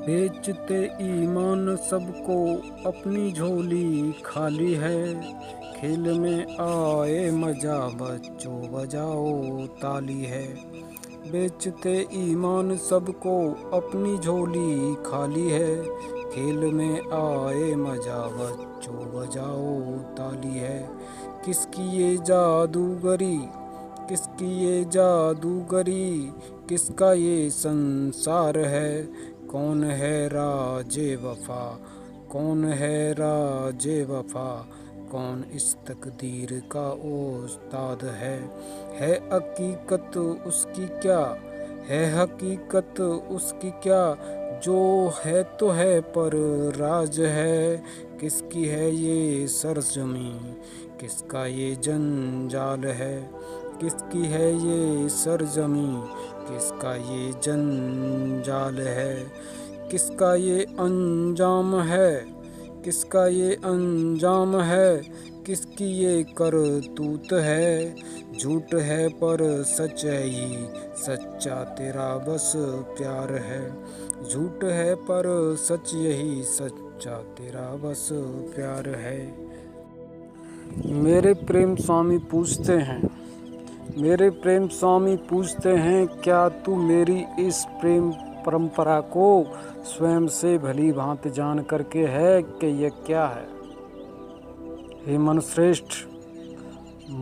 बेचते ईमान सबको अपनी झोली खाली है। खेल में आए मजा बच्चों बजाओ ताली है। बेचते ईमान सबको अपनी झोली खाली है। खेल में आए मजा बच्चों बजाओ ताली है। किसकी ये जादूगरी, किसकी ये जादूगरी, किसका ये संसार है। कौन है राजे वफा, कौन है राजे वफा, कौन इस तकदीर का उस्ताद है। हकीकत उसकी क्या, है हकीकत उसकी क्या, जो है तो है पर राज है। किसकी है ये सरजमी, किसका ये जंजाल है। किसकी है ये सरजमी, किसका ये जंजाल है। किसका ये अंजाम है, किसका ये अंजाम है, किसकी ये करतूत है। झूठ है पर सच है ही, सच्चा तेरा बस प्यार है। झूठ है पर सच यही, सच्चा तेरा बस प्यार है। मेरे प्रेम स्वामी पूछते हैं, मेरे प्रेम स्वामी पूछते हैं, क्या तू मेरी इस प्रेम परंपरा को स्वयं से भली भांति जान करके है कि यह क्या है। हे मनुश्रेष्ठ,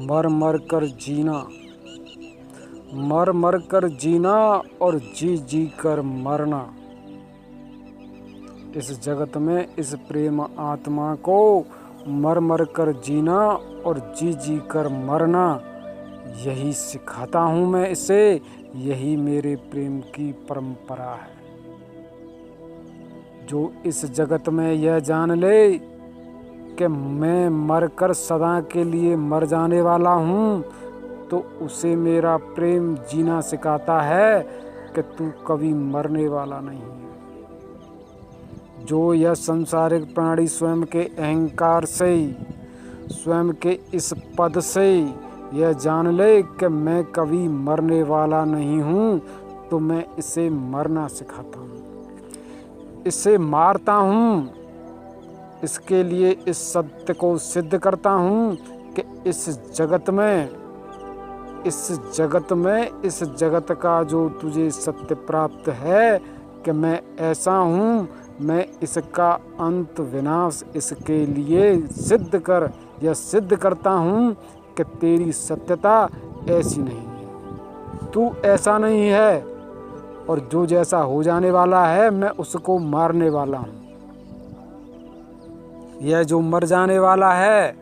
मर मर कर जीना, मर मर कर जीना और जी जी कर मरना। इस जगत में इस प्रेम आत्मा को मर मर कर जीना और जी जी कर मरना, यही सिखाता हूँ मैं इसे। यही मेरे प्रेम की परंपरा है। जो इस जगत में यह जान ले कि मैं मरकर सदा के लिए मर जाने वाला हूँ, तो उसे मेरा प्रेम जीना सिखाता है कि तू कभी मरने वाला नहीं है। जो यह संसारिक प्राणी स्वयं के अहंकार से, स्वयं के इस पद से यह जान ले कि मैं कभी मरने वाला नहीं हूँ, तो मैं इसे मरना सिखाता हूँ, इसे मारता हूँ। इसके लिए इस सत्य को सिद्ध करता हूँ कि इस जगत में, इस जगत में, इस जगत का जो तुझे सत्य प्राप्त है कि मैं ऐसा हूँ, मैं इसका अंत विनाश इसके लिए सिद्ध कर, यह सिद्ध करता हूँ कि तेरी सत्यता ऐसी नहीं है, तू ऐसा नहीं है, और जो जैसा हो जाने वाला है मैं उसको मारने वाला हूँ। यह जो मर जाने वाला है,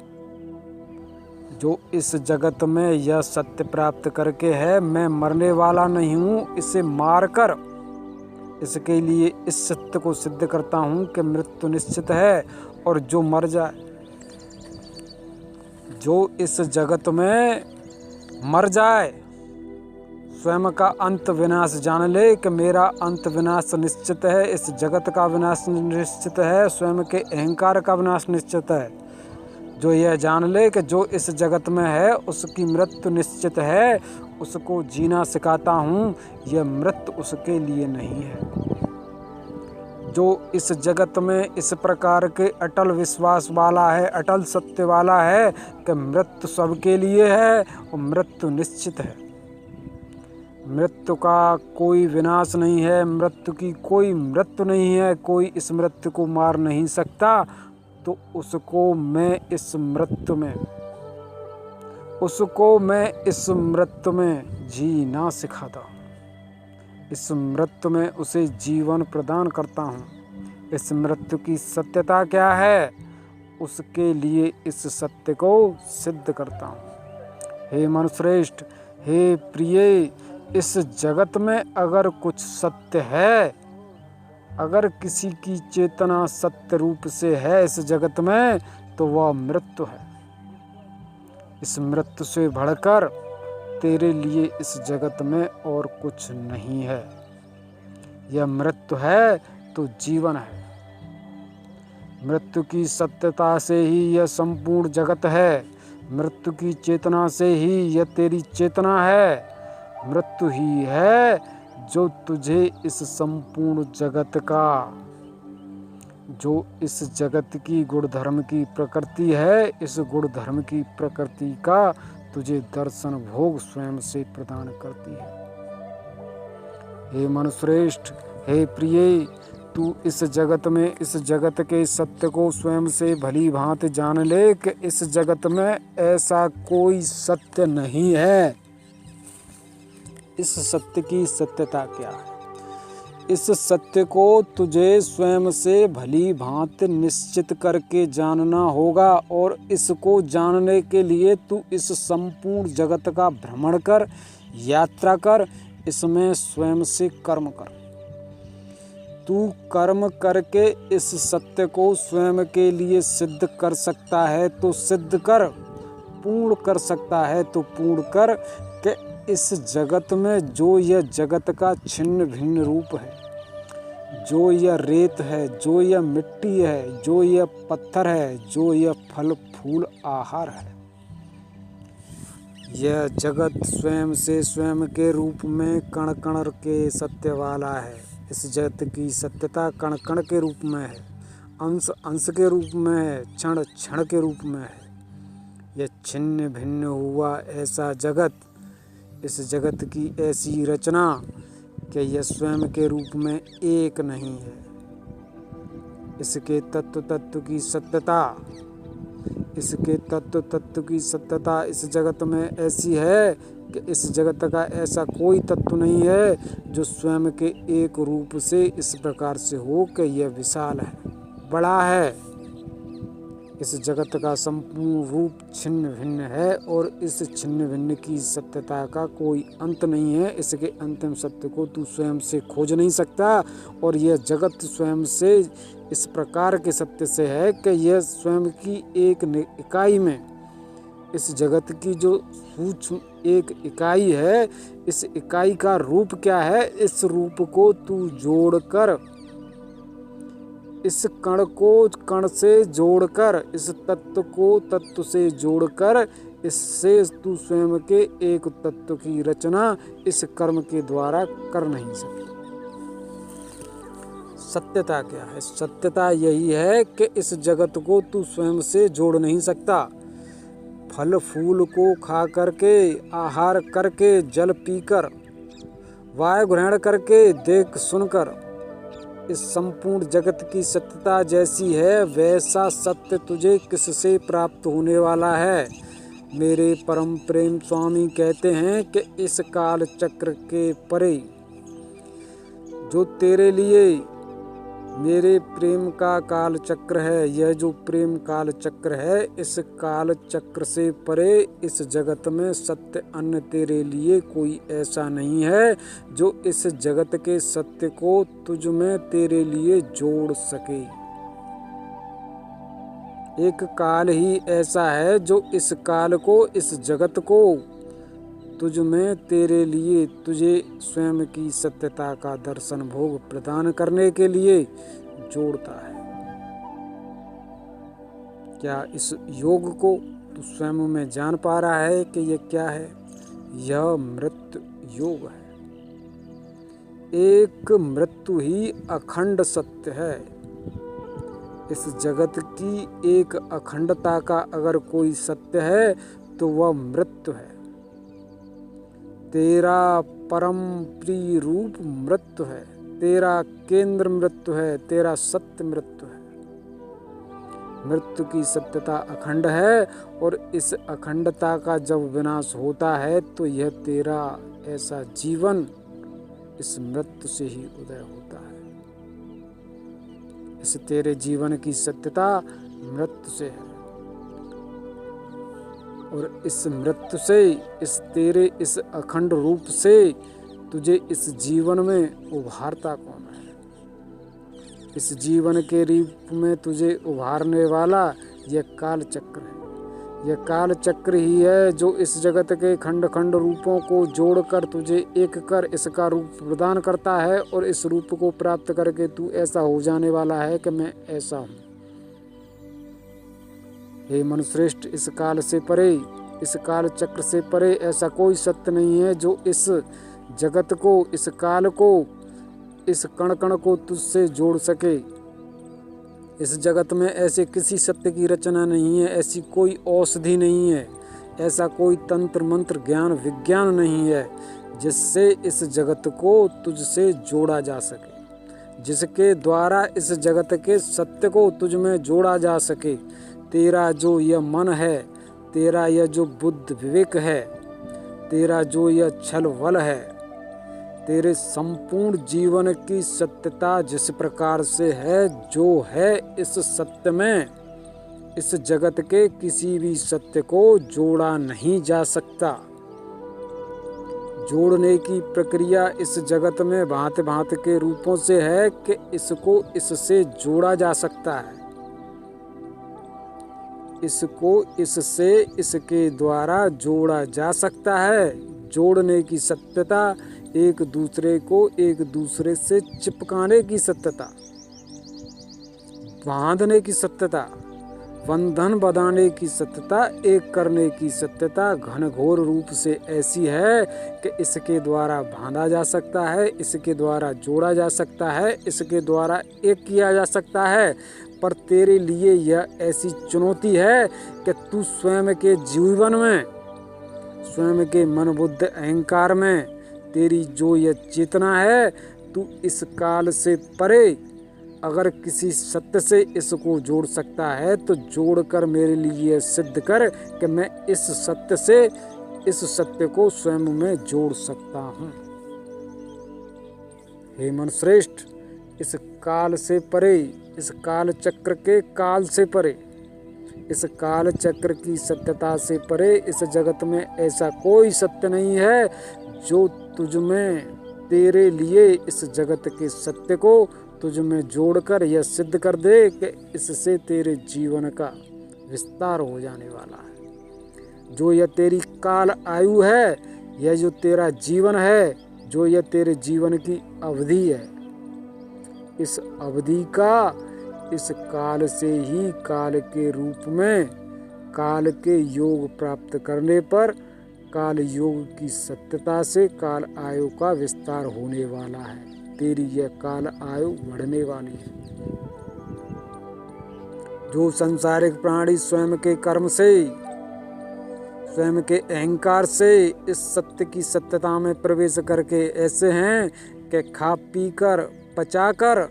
जो इस जगत में यह सत्य प्राप्त करके है, मैं मरने वाला नहीं हूँ, इसे मारकर इसके लिए इस सत्य को सिद्ध करता हूँ कि मृत्यु निश्चित है। और जो मर जाए, जो इस जगत में मर जाए, स्वयं का अंत विनाश जान ले कि मेरा अंत विनाश निश्चित है, इस जगत का विनाश निश्चित है, स्वयं के अहंकार का विनाश निश्चित है। जो यह जान ले कि जो इस जगत में है उसकी मृत्यु निश्चित है, उसको जीना सिखाता हूँ। यह मृत्यु उसके लिए नहीं है। जो इस जगत में इस प्रकार के अटल विश्वास वाला है, अटल सत्य वाला है कि मृत्यु सबके लिए है और मृत्यु निश्चित है, मृत्यु का कोई विनाश नहीं है, मृत्यु की कोई मृत्यु नहीं है, कोई इस मृत्यु को मार नहीं सकता, तो उसको मैं इस मृत्यु में, उसको मैं इस मृत्यु में जीना सिखाता हूँ। इस मृत्यु में उसे जीवन प्रदान करता हूँ। इस मृत्यु की सत्यता क्या है, उसके लिए इस सत्य को सिद्ध करता हूँ। हे मनुश्रेष्ठ, हे प्रिय, इस जगत में अगर कुछ सत्य है, अगर किसी की चेतना सत्य रूप से है इस जगत में, तो वह मृत्यु है। इस मृत्यु से बढ़कर तेरे लिए इस जगत में और कुछ नहीं है। यह मृत्यु है तो जीवन है। मृत्यु की सत्यता से ही यह संपूर्ण जगत है। मृत्यु की चेतना से ही यह तेरी चेतना है। मृत्यु ही है जो तुझे इस संपूर्ण जगत का, जो इस जगत की गुण धर्म की प्रकृति है, इस गुण धर्म की प्रकृति का तुझे दर्शन भोग स्वयं से प्रदान करती है। हे मनुश्रेष्ठ, हे प्रिय, तू इस जगत में, इस जगत के सत्य को स्वयं से भली भांति जान ले कि इस जगत में ऐसा कोई सत्य नहीं है। इस सत्य की सत्यता क्या है? इस सत्य को तुझे स्वयं से भली भांति निश्चित करके जानना होगा और इसको जानने के लिए तू इस संपूर्ण जगत का भ्रमण कर, यात्रा कर, इसमें स्वयं से कर्म कर। तू कर्म करके इस सत्य को स्वयं के लिए सिद्ध कर सकता है तो सिद्ध कर, पूर्ण कर सकता है तो पूर्ण कर कि इस जगत में जो यह जगत का छिन्न भिन्न रूप है, जो यह रेत है, जो यह मिट्टी है, जो यह पत्थर है, जो यह फल फूल आहार है, यह जगत स्वयं से स्वयं के रूप में कण कण के सत्य वाला है। इस जगत की सत्यता कण कण के रूप में है, अंश अंश के रूप में है, क्षण क्षण के रूप में है। यह छिन्न भिन्न हुआ ऐसा जगत, इस जगत की ऐसी रचना कि यह स्वयं के रूप में एक नहीं है। इसके तत्व तत्व की सत्यता, इसके तत्व तत्व की सत्यता इस जगत में ऐसी है कि इस जगत का ऐसा कोई तत्व नहीं है जो स्वयं के एक रूप से इस प्रकार से हो कि यह विशाल है, बड़ा है। इस जगत का संपूर्ण रूप छिन्न भिन्न है और इस छिन्न भिन्न की सत्यता का कोई अंत नहीं है। इसके अंतिम सत्य को तू स्वयं से खोज नहीं सकता और यह जगत स्वयं से इस प्रकार के सत्य से है कि यह स्वयं की एक इकाई में, इस जगत की जो सूक्ष्म एक इकाई है, इस इकाई का रूप क्या है, इस रूप को तू जोड़कर, इस कण को कण से जोड़कर, इस तत्व को तत्व से जोड़कर, इससे तू स्वयं के एक तत्व की रचना इस कर्म के द्वारा कर नहीं सकता। सत्यता क्या है? सत्यता यही है कि इस जगत को तू स्वयं से जोड़ नहीं सकता। फल फूल को खा करके, आहार करके, जल पीकर, वायु ग्रहण करके, देख सुनकर इस संपूर्ण जगत की सत्यता जैसी है वैसा सत्य तुझे किससे प्राप्त होने वाला है? मेरे परम प्रेम स्वामी कहते हैं कि इस काल चक्र के परे जो तेरे लिए मेरे प्रेम का काल चक्र है, यह जो प्रेम काल चक्र है, इस काल चक्र से परे इस जगत में सत्य अन्य तेरे लिए कोई ऐसा नहीं है जो इस जगत के सत्य को तुझ में तेरे लिए जोड़ सके। एक काल ही ऐसा है जो इस काल को, इस जगत को तुझ में तेरे लिए, तुझे स्वयं की सत्यता का दर्शन भोग प्रदान करने के लिए जोड़ता है। क्या इस योग को तू स्वयं में जान पा रहा है कि यह क्या है? यह मृत्यु योग है। एक मृत्यु ही अखंड सत्य है। इस जगत की एक अखंडता का अगर कोई सत्य है तो वह मृत्यु है। तेरा परम प्रिय रूप मृत्यु है, तेरा केंद्र मृत्यु है, तेरा सत्य मृत्यु है। मृत्यु की सत्यता अखंड है और इस अखंडता का जब विनाश होता है तो यह तेरा ऐसा जीवन इस मृत्यु से ही उदय होता है। इस तेरे जीवन की सत्यता मृत्यु से है और इस मृत्यु से, इस तेरे इस अखंड रूप से तुझे इस जीवन में उभारता कौन है? इस जीवन के रूप में तुझे उभारने वाला यह काल चक्र है। यह काल चक्र ही है जो इस जगत के खंड खंड रूपों को जोड़कर तुझे एक कर इसका रूप प्रदान करता है और इस रूप को प्राप्त करके तू ऐसा हो जाने वाला है कि मैं ऐसा हूँ। हे मनुश्रेष्ठ, इस काल से परे, इस काल चक्र से परे ऐसा कोई सत्य नहीं है जो इस जगत को, इस काल को, इस कण कण को तुझसे जोड़ सके। इस जगत में ऐसे किसी सत्य की रचना नहीं है, ऐसी कोई औषधि नहीं है, ऐसा कोई तंत्र मंत्र ज्ञान विज्ञान नहीं है जिससे इस जगत को तुझसे जोड़ा जा सके, जिसके द्वारा इस जगत के सत्य को तुझ में जोड़ा जा सके। तेरा जो यह मन है, तेरा यह जो बुद्धि विवेक है, तेरा जो यह छल बल है, तेरे संपूर्ण जीवन की सत्यता जिस प्रकार से है, जो है इस सत्य में, इस जगत के किसी भी सत्य को जोड़ा नहीं जा सकता। जोड़ने की प्रक्रिया इस जगत में भांति भांति के रूपों से है कि इसको इससे जोड़ा जा सकता है, इसको इससे इसके द्वारा जोड़ा जा सकता है। जोड़ने की सत्यता, एक दूसरे को एक दूसरे से चिपकाने की सत्यता, बांधने की सत्यता, बंधन बंधाने की सत्यता, एक करने की सत्यता घनघोर रूप से ऐसी है कि इसके द्वारा बांधा जा सकता है, इसके द्वारा जोड़ा जा सकता है, इसके द्वारा एक किया जा सकता है। पर तेरे लिए यह ऐसी चुनौती है कि तू स्वयं के जीवन में, स्वयं के मन बुद्धि अहंकार में, तेरी जो यह चेतना है, तू इस काल से परे अगर किसी सत्य से इसको जोड़ सकता है तो जोड़कर मेरे लिए सिद्ध कर कि मैं इस सत्य से इस सत्य को स्वयं में जोड़ सकता हूँ। हे मन श्रेष्ठ, इस काल से परे, इस काल चक्र के काल से परे, इस काल चक्र की सत्यता से परे इस जगत में ऐसा कोई सत्य नहीं है जो तुझ में, तेरे लिए इस जगत के सत्य को तुझ में जोड़कर यह सिद्ध कर दे कि इससे तेरे जीवन का विस्तार हो जाने वाला है। जो यह तेरी काल आयु है, यह जो तेरा जीवन है, जो यह तेरे जीवन की अवधि है, इस अवधि का इस काल से ही काल के रूप में, काल के योग प्राप्त करने पर काल योग की सत्यता से काल आयु का विस्तार होने वाला है। तेरी यह काल आयु बढ़ने वाली है। जो संसारिक प्राणी स्वयं के कर्म से, स्वयं के अहंकार से इस सत्य की सत्यता में प्रवेश करके ऐसे हैं कि खा पी कर पचाकर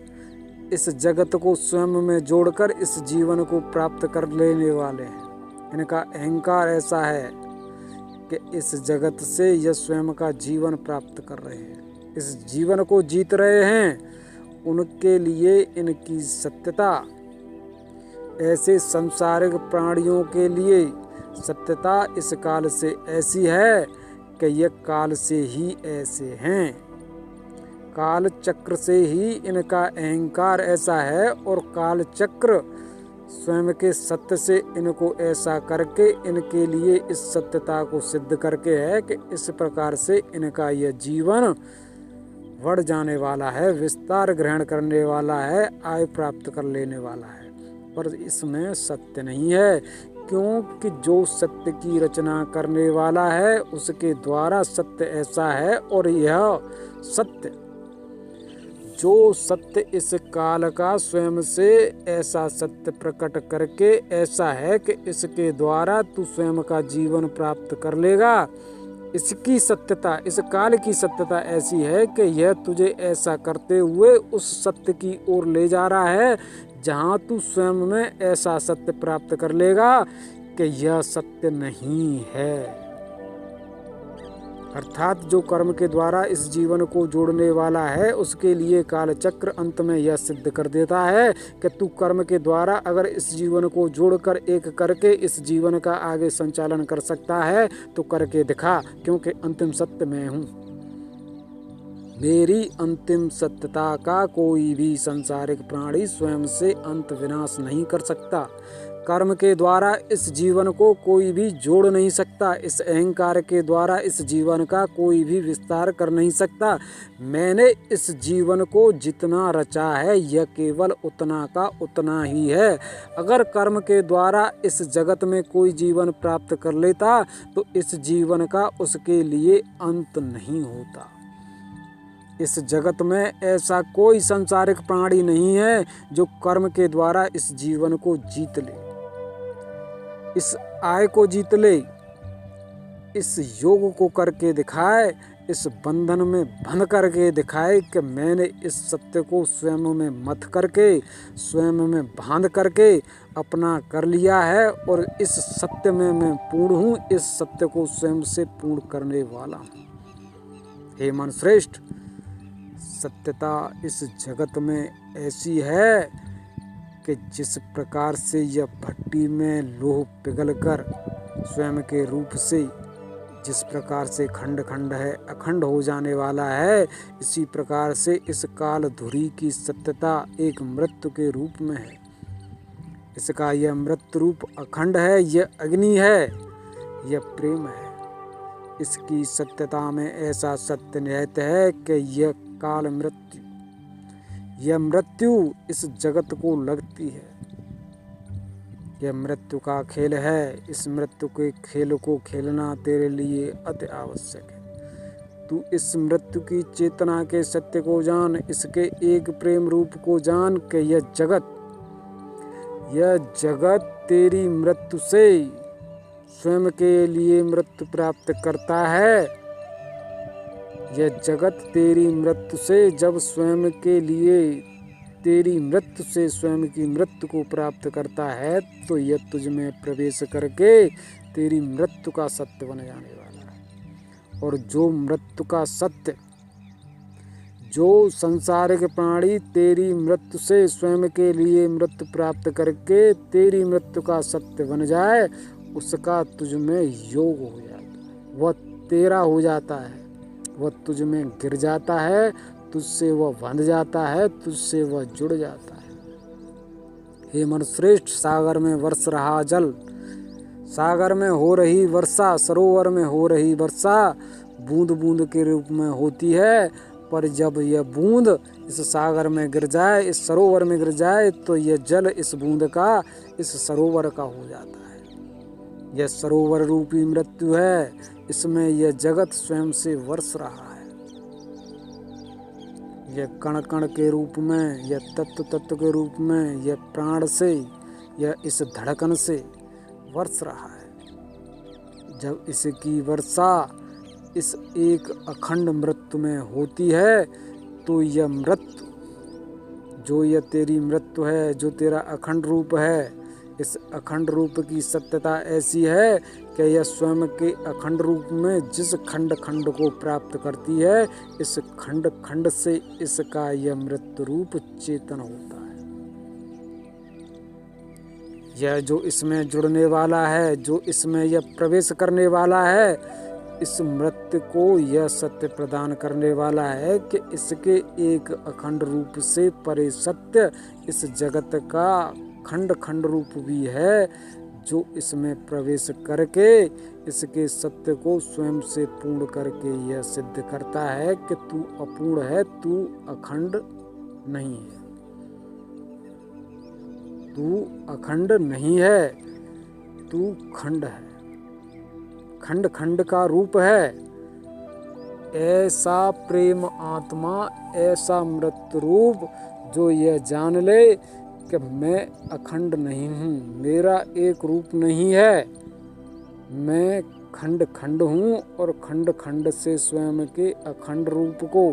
इस जगत को स्वयं में जोड़कर इस जीवन को प्राप्त कर लेने वाले हैं। इनका अहंकार ऐसा है कि इस जगत से यह स्वयं का जीवन प्राप्त कर रहे हैं, इस जीवन को जीत रहे हैं। उनके लिए इनकी सत्यता, ऐसे सांसारिक प्राणियों के लिए सत्यता इस काल से ऐसी है कि यह काल से ही ऐसे हैं। काल चक्र से ही इनका अहंकार ऐसा है और काल चक्र स्वयं के सत्य से इनको ऐसा करके इनके लिए इस सत्यता को सिद्ध करके है कि इस प्रकार से इनका यह जीवन बढ़ जाने वाला है, विस्तार ग्रहण करने वाला है, आय प्राप्त कर लेने वाला है। पर इसमें सत्य नहीं है, क्योंकि जो सत्य की रचना करने वाला है उसके द्वारा सत्य ऐसा है। और यह सत्य, जो सत्य इस काल का स्वयं से ऐसा सत्य प्रकट करके ऐसा है कि इसके द्वारा तू स्वयं का जीवन प्राप्त कर लेगा। इसकी सत्यता, इस काल की सत्यता ऐसी है कि यह तुझे ऐसा करते हुए उस सत्य की ओर ले जा रहा है जहाँ तू स्वयं में ऐसा सत्य प्राप्त कर लेगा कि यह सत्य नहीं है। अर्थात जो कर्म के द्वारा इस जीवन को जोड़ने वाला है उसके लिए काल चक्र अंत में यह सिद्ध कर देता है कि तू कर्म के द्वारा अगर इस जीवन को जोड़कर एक करके इस जीवन का आगे संचालन कर सकता है तो करके दिखा, क्योंकि अंतिम सत्य मैं हूँ। मेरी अंतिम सत्यता का कोई भी सांसारिक प्राणी स्वयं से अंत विनाश नहीं कर सकता। कर्म के द्वारा इस जीवन को कोई भी जोड़ नहीं सकता। इस अहंकार के द्वारा इस जीवन का कोई भी विस्तार कर नहीं सकता। मैंने इस जीवन को जितना रचा है यह केवल उतना का उतना ही है। अगर कर्म के द्वारा इस जगत में कोई जीवन प्राप्त कर लेता तो इस जीवन का उसके लिए अंत नहीं होता। इस जगत में ऐसा कोई संसारिक प्राणी नहीं है जो कर्म के द्वारा इस जीवन को जीत ले, इस आय को जीत ले, इस योग को करके दिखाए, इस बंधन में बंध करके दिखाए कि मैंने इस सत्य को स्वयं में मथ करके, स्वयं में बांध करके अपना कर लिया है और इस सत्य में मैं पूर्ण हूँ, इस सत्य को स्वयं से पूर्ण करने वाला हूँ। हे मनुष्य श्रेष्ठ, सत्यता इस जगत में ऐसी है कि जिस प्रकार से यह भट्टी में लोह पिघलकर स्वयं के रूप से जिस प्रकार से खंड खंड है, अखंड हो जाने वाला है, इसी प्रकार से इस काल धुरी की सत्यता एक मृत्यु के रूप में है। इसका यह मृत्यु रूप अखंड है, यह अग्नि है, यह प्रेम है। इसकी सत्यता में ऐसा सत्य निहित है कि यह काल मृत्यु, यह मृत्यु इस जगत को लगती है। यह मृत्यु का खेल है। इस मृत्यु के खेल को खेलना तेरे लिए अति आवश्यक है। तू इस मृत्यु की चेतना के सत्य को जान, इसके एक प्रेम रूप को जान कि यह जगत तेरी मृत्यु से स्वयं के लिए मृत्यु प्राप्त करता है। यह जगत तेरी मृत्यु से जब स्वयं के लिए तेरी मृत्यु से स्वयं की मृत्यु को प्राप्त करता है तो यह तुझ में प्रवेश करके तेरी मृत्यु का सत्य बन जाने वाला है। और जो मृत्यु का सत्य, जो संसारिक प्राणी तेरी मृत्यु से स्वयं के लिए मृत्यु प्राप्त करके तेरी मृत्यु का सत्य बन जाए, उसका तुझ में योग हो जाता है, वह तेरा हो जाता है, वह तुझ में गिर जाता है, तुझसे वह बंध जाता है, तुझसे वह जुड़ जाता है। हे मनुष्य श्रेष्ठ, सागर में वर्ष रहा जल, सागर में हो रही वर्षा, सरोवर में हो रही वर्षा बूंद बूंद के रूप में होती है, पर जब यह बूंद इस सागर में गिर जाए, इस सरोवर में गिर जाए, तो यह जल इस बूंद का, इस सरोवर का हो जाता है। यह सरोवर रूपी मृत्यु है। इसमें यह जगत स्वयं से वर्ष रहा है। यह कण कण के रूप में, यह तत्व तत्व के रूप में, यह प्राण से, यह इस धड़कन से वर्ष रहा है। जब इसकी वर्षा इस एक अखंड मृत्यु में होती है तो यह मृत्यु, जो यह तेरी मृत्यु है, जो तेरा अखंड रूप है, इस अखंड रूप की सत्यता ऐसी है कि यह स्वयं के अखंड रूप में जिस खंड खंड को प्राप्त करती है, इस खंड खंड से इसका यह मृत्यु रूप चेतन होता है। यह जो इसमें जुड़ने वाला है, जो इसमें यह प्रवेश करने वाला है, इस मृत्यु को यह सत्य प्रदान करने वाला है कि इसके एक अखंड रूप से परे सत्य इस जगत का खंड खंड रूप भी है, जो इसमें प्रवेश करके इसके सत्य को स्वयं से पूर्ण करके यह सिद्ध करता है कि तू अपूर्ण है, तू अखंड नहीं है, तू अखंड नहीं है, तू खंड है, खंड खंड का रूप है। ऐसा प्रेम आत्मा, ऐसा मृत्यु रूप जो यह जान ले कि मैं अखंड नहीं हूँ, मेरा एक रूप नहीं है, मैं खंड खंड हूँ और खंड खंड से स्वयं के अखंड रूप को,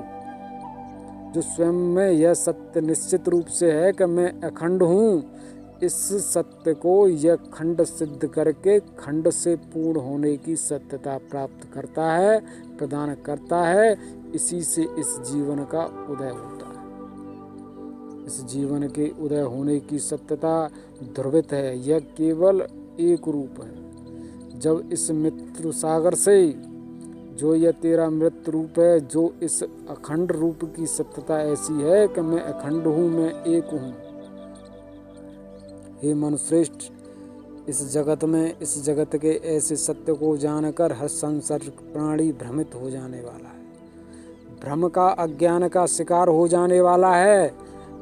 जो स्वयं में यह सत्य निश्चित रूप से है कि मैं अखंड हूँ, इस सत्य को यह खंड सिद्ध करके खंड से पूर्ण होने की सत्यता प्राप्त करता है, प्रदान करता है। इसी से इस जीवन का उदय होता है। इस जीवन के उदय होने की सत्यता ध्रुवित है। यह केवल एक रूप है। जब इस मृत्यु सागर से, जो यह तेरा मृत्यु रूप है, जो इस अखंड रूप की सत्यता ऐसी है कि मैं अखंड हूँ, मैं एक हूँ। हे मनुश्रेष्ठ, इस जगत में, इस जगत के ऐसे सत्य को जानकर हर संसारिक प्राणी भ्रमित हो जाने वाला है, भ्रम का, अज्ञान का शिकार हो जाने वाला है।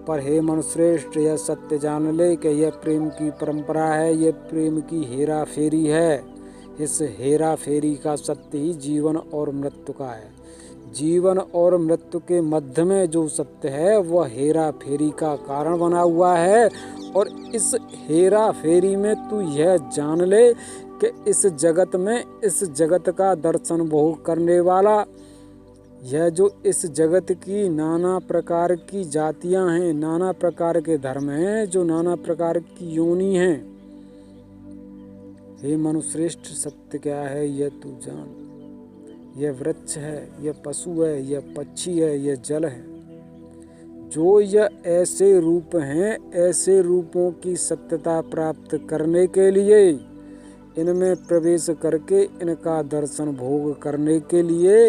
पर हे मनुश्रेष्ठ, यह सत्य जान ले कि यह प्रेम की परंपरा है, यह प्रेम की हेरा फेरी है। इस हेरा फेरी का सत्य ही जीवन और मृत्यु का है। जीवन और मृत्यु के मध्य में जो सत्य है वह हेरा फेरी का कारण बना हुआ है। और इस हेरा फेरी में तू यह जान ले कि इस जगत में, इस जगत का दर्शन भोग करने वाला, यह जो इस जगत की नाना प्रकार की जातियां हैं, नाना प्रकार के धर्म हैं, जो नाना प्रकार की योनि हैं, हे मनुश्रेष्ठ सत्य क्या है यह तू जान। यह वृक्ष है, यह पशु है, यह पक्षी है, यह जल है, जो यह ऐसे रूप हैं, ऐसे रूपों की सत्यता प्राप्त करने के लिए, इनमें प्रवेश करके इनका दर्शन भोग करने के लिए,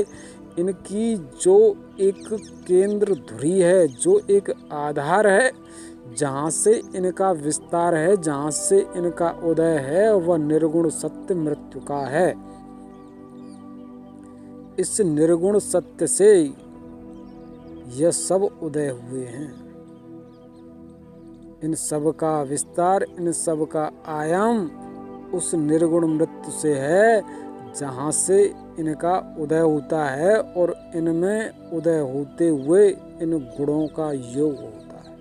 इनकी जो एक केंद्र धुरी है, जो एक आधार है, जहाँ से इनका विस्तार है, जहाँ से इनका उदय है, वह निर्गुण सत्य मृत्यु का है। इस निर्गुण सत्य से यह सब उदय हुए हैं। इन सब का विस्तार, इन सब का आयाम उस निर्गुण मृत्यु से है, जहाँ से इनका उदय होता है और इनमें उदय होते हुए इन गुणों का योग होता है।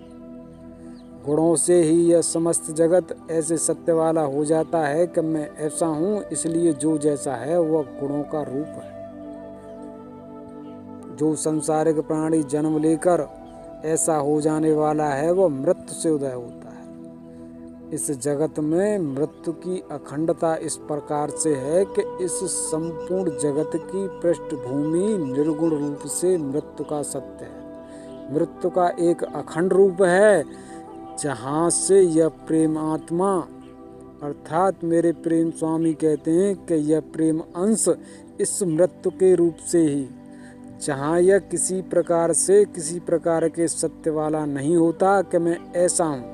गुणों से ही यह समस्त जगत ऐसे सत्य वाला हो जाता है कि मैं ऐसा हूँ, इसलिए जो जैसा है वह गुणों का रूप है। जो संसारिक प्राणी जन्म लेकर ऐसा हो जाने वाला है वह मृत्यु से उदय होता है। इस जगत में मृत्यु की अखंडता इस प्रकार से है कि इस संपूर्ण जगत की पृष्ठभूमि निर्गुण रूप से मृत्यु का सत्य है। मृत्यु का एक अखंड रूप है, जहाँ से यह प्रेम आत्मा अर्थात मेरे प्रेम स्वामी कहते हैं कि यह प्रेम अंश इस मृत्यु के रूप से ही, जहाँ यह किसी प्रकार से किसी प्रकार के सत्य वाला नहीं होता कि मैं ऐसा हूँ।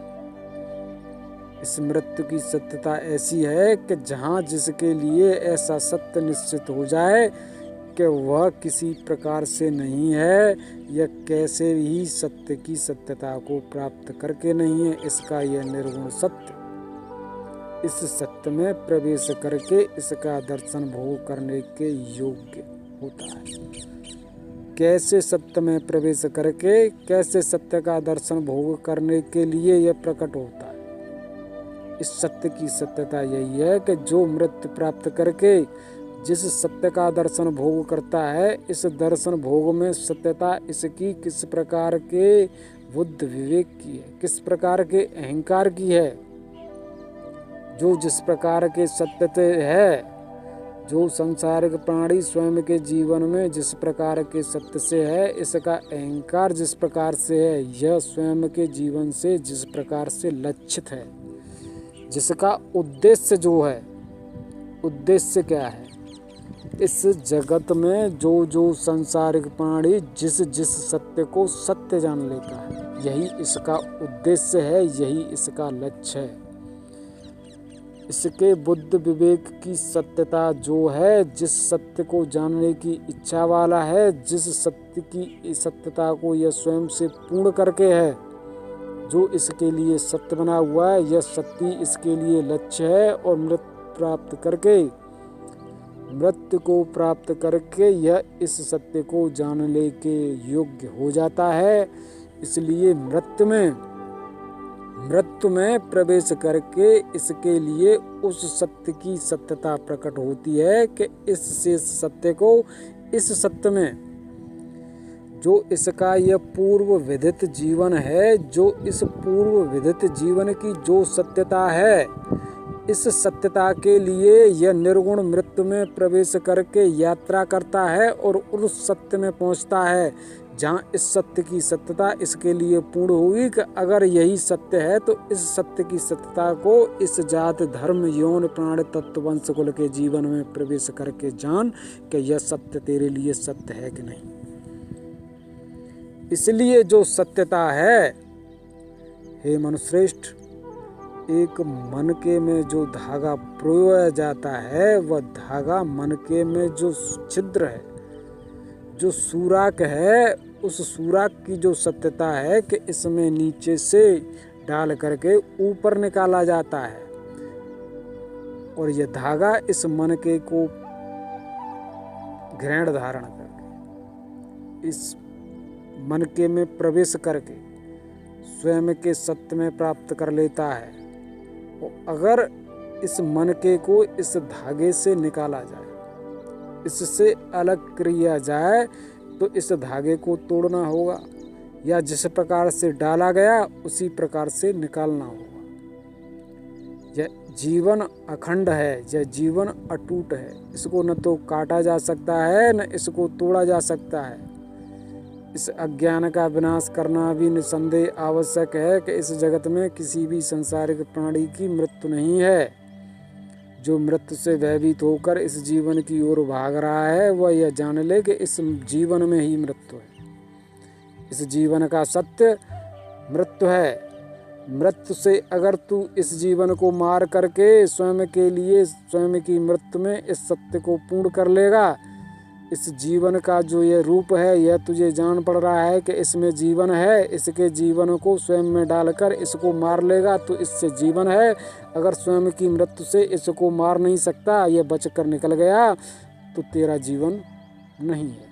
इस मृत्यु की सत्यता ऐसी है कि जहाँ जिसके लिए ऐसा सत्य निश्चित हो जाए कि वह किसी प्रकार से नहीं है, यह कैसे ही सत्य की सत्यता को प्राप्त करके नहीं है, इसका यह निर्गुण सत्य इस सत्य में प्रवेश करके इसका दर्शन भोग करने के योग्य होता है। कैसे सत्य में प्रवेश करके, कैसे सत्य का दर्शन भोग करने के लिए यह प्रकट होता है। इस सत्य की सत्यता यही है कि जो मृत्यु प्राप्त करके जिस सत्य का दर्शन भोग करता है, इस दर्शन भोग में सत्यता इसकी किस प्रकार के बुद्ध विवेक की है, किस प्रकार के अहंकार की है। जो जिस प्रकार के सत्य है, जो संसारिक प्राणी स्वयं के जीवन में जिस प्रकार के सत्य से है, इसका अहंकार जिस प्रकार से है, यह स्वयं के जीवन से जिस प्रकार से लक्षित है, जिसका उद्देश्य जो है, उद्देश्य क्या है, इस जगत में जो जो संसारिक प्राणी जिस जिस सत्य को सत्य जान लेता है, यही इसका उद्देश्य है, यही इसका लक्ष्य है। इसके बुद्ध विवेक की सत्यता जो है, जिस सत्य को जानने की इच्छा वाला है, जिस सत्य की सत्यता को यह स्वयं से पूर्ण करके है, जो इसके लिए सत्य बना हुआ है, यह सत्य इसके लिए लक्ष्य है। और मृत्यु को प्राप्त करके यह इस सत्य को जानने के योग्य हो जाता है। इसलिए मृत्यु में प्रवेश करके इसके लिए उस सत्य की सत्यता प्रकट होती है कि इस शेष सत्य को, इस सत्य में जो इसका यह पूर्व विदित जीवन है, जो इस पूर्व विदित जीवन की जो सत्यता है, इस सत्यता के लिए यह निर्गुण मृत्यु में प्रवेश करके यात्रा करता है और उस सत्य में पहुंचता है जहाँ इस सत्य की सत्यता इसके लिए पूर्ण होगी कि अगर यही सत्य है तो इस सत्य की सत्यता को इस जात धर्म यौन प्राण तत्व वंश कुल के जीवन में प्रवेश करके जान कि यह सत्य तेरे लिए सत्य है कि नहीं। इसलिए जो सत्यता है, हे मनुश्रेष्ठ, एक मनके में जो धागा प्रोया जाता है, वह धागा मनके में जो छिद्र है, जो सुराख है, उस सुराख की जो सत्यता है कि इसमें नीचे से डाल करके ऊपर निकाला जाता है और यह धागा इस मनके को ग्रहण धारण करके इस मनके में प्रवेश करके स्वयं के सत्य में प्राप्त कर लेता है। और अगर इस मनके को इस धागे से निकाला जाए, इससे अलग किया जाए, तो इस धागे को तोड़ना होगा, या जिस प्रकार से डाला गया उसी प्रकार से निकालना होगा। यह जीवन अखंड है, यह जीवन अटूट है। इसको न तो काटा जा सकता है, न इसको तोड़ा जा सकता है। इस अज्ञान का विनाश करना भी निसंदेह आवश्यक है कि इस जगत में किसी भी सांसारिक प्राणी की मृत्यु नहीं है। जो मृत्यु से भयभीत होकर इस जीवन की ओर भाग रहा है, वह यह जान ले कि इस जीवन में ही मृत्यु है। इस जीवन का सत्य मृत्यु है। मृत्यु से अगर तू इस जीवन को मार करके स्वयं के लिए स्वयं की मृत्यु में इस सत्य को पूर्ण कर लेगा, इस जीवन का जो ये रूप है, यह तुझे जान पड़ रहा है कि इसमें जीवन है, इसके जीवन को स्वयं में डालकर इसको मार लेगा तो इससे जीवन है। अगर स्वयं की मृत्यु से इसको मार नहीं सकता, यह बच कर निकल गया, तो तेरा जीवन नहीं है।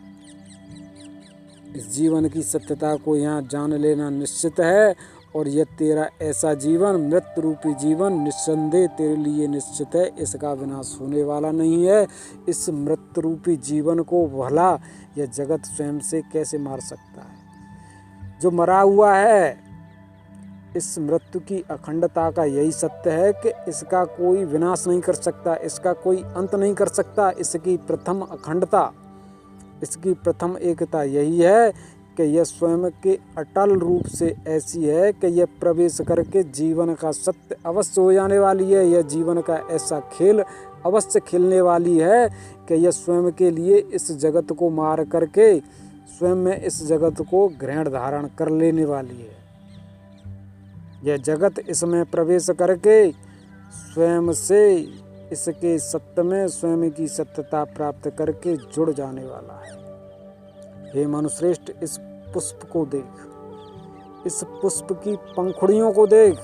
इस जीवन की सत्यता को यहाँ जान लेना निश्चित है, और यह तेरा ऐसा जीवन, मृत्यु रूपी जीवन, निस्संदेह तेरे लिए निश्चित है। इसका विनाश होने वाला नहीं है। इस मृत्यु रूपी जीवन को भला यह जगत स्वयं से कैसे मार सकता है? जो मरा हुआ है, इस मृत्यु की अखंडता का यही सत्य है कि इसका कोई विनाश नहीं कर सकता, इसका कोई अंत नहीं कर सकता। इसकी प्रथम अखंडता, इसकी प्रथम एकता यही है कि यह स्वयं के अटल रूप से ऐसी है कि यह प्रवेश करके जीवन का सत्य अवश्य हो जाने वाली है। यह जीवन का ऐसा खेल अवश्य खेलने वाली है कि यह स्वयं के लिए इस जगत को मार करके स्वयं में इस जगत को ग्रहण धारण कर लेने वाली है। यह जगत इसमें प्रवेश करके स्वयं से इसके सत्य में स्वयं की सत्यता प्राप्त करके जुड़ जाने वाला है। हे मनुश्रेष्ठ, इस पुष्प को देख, इस पुष्प की पंखुड़ियों को देख।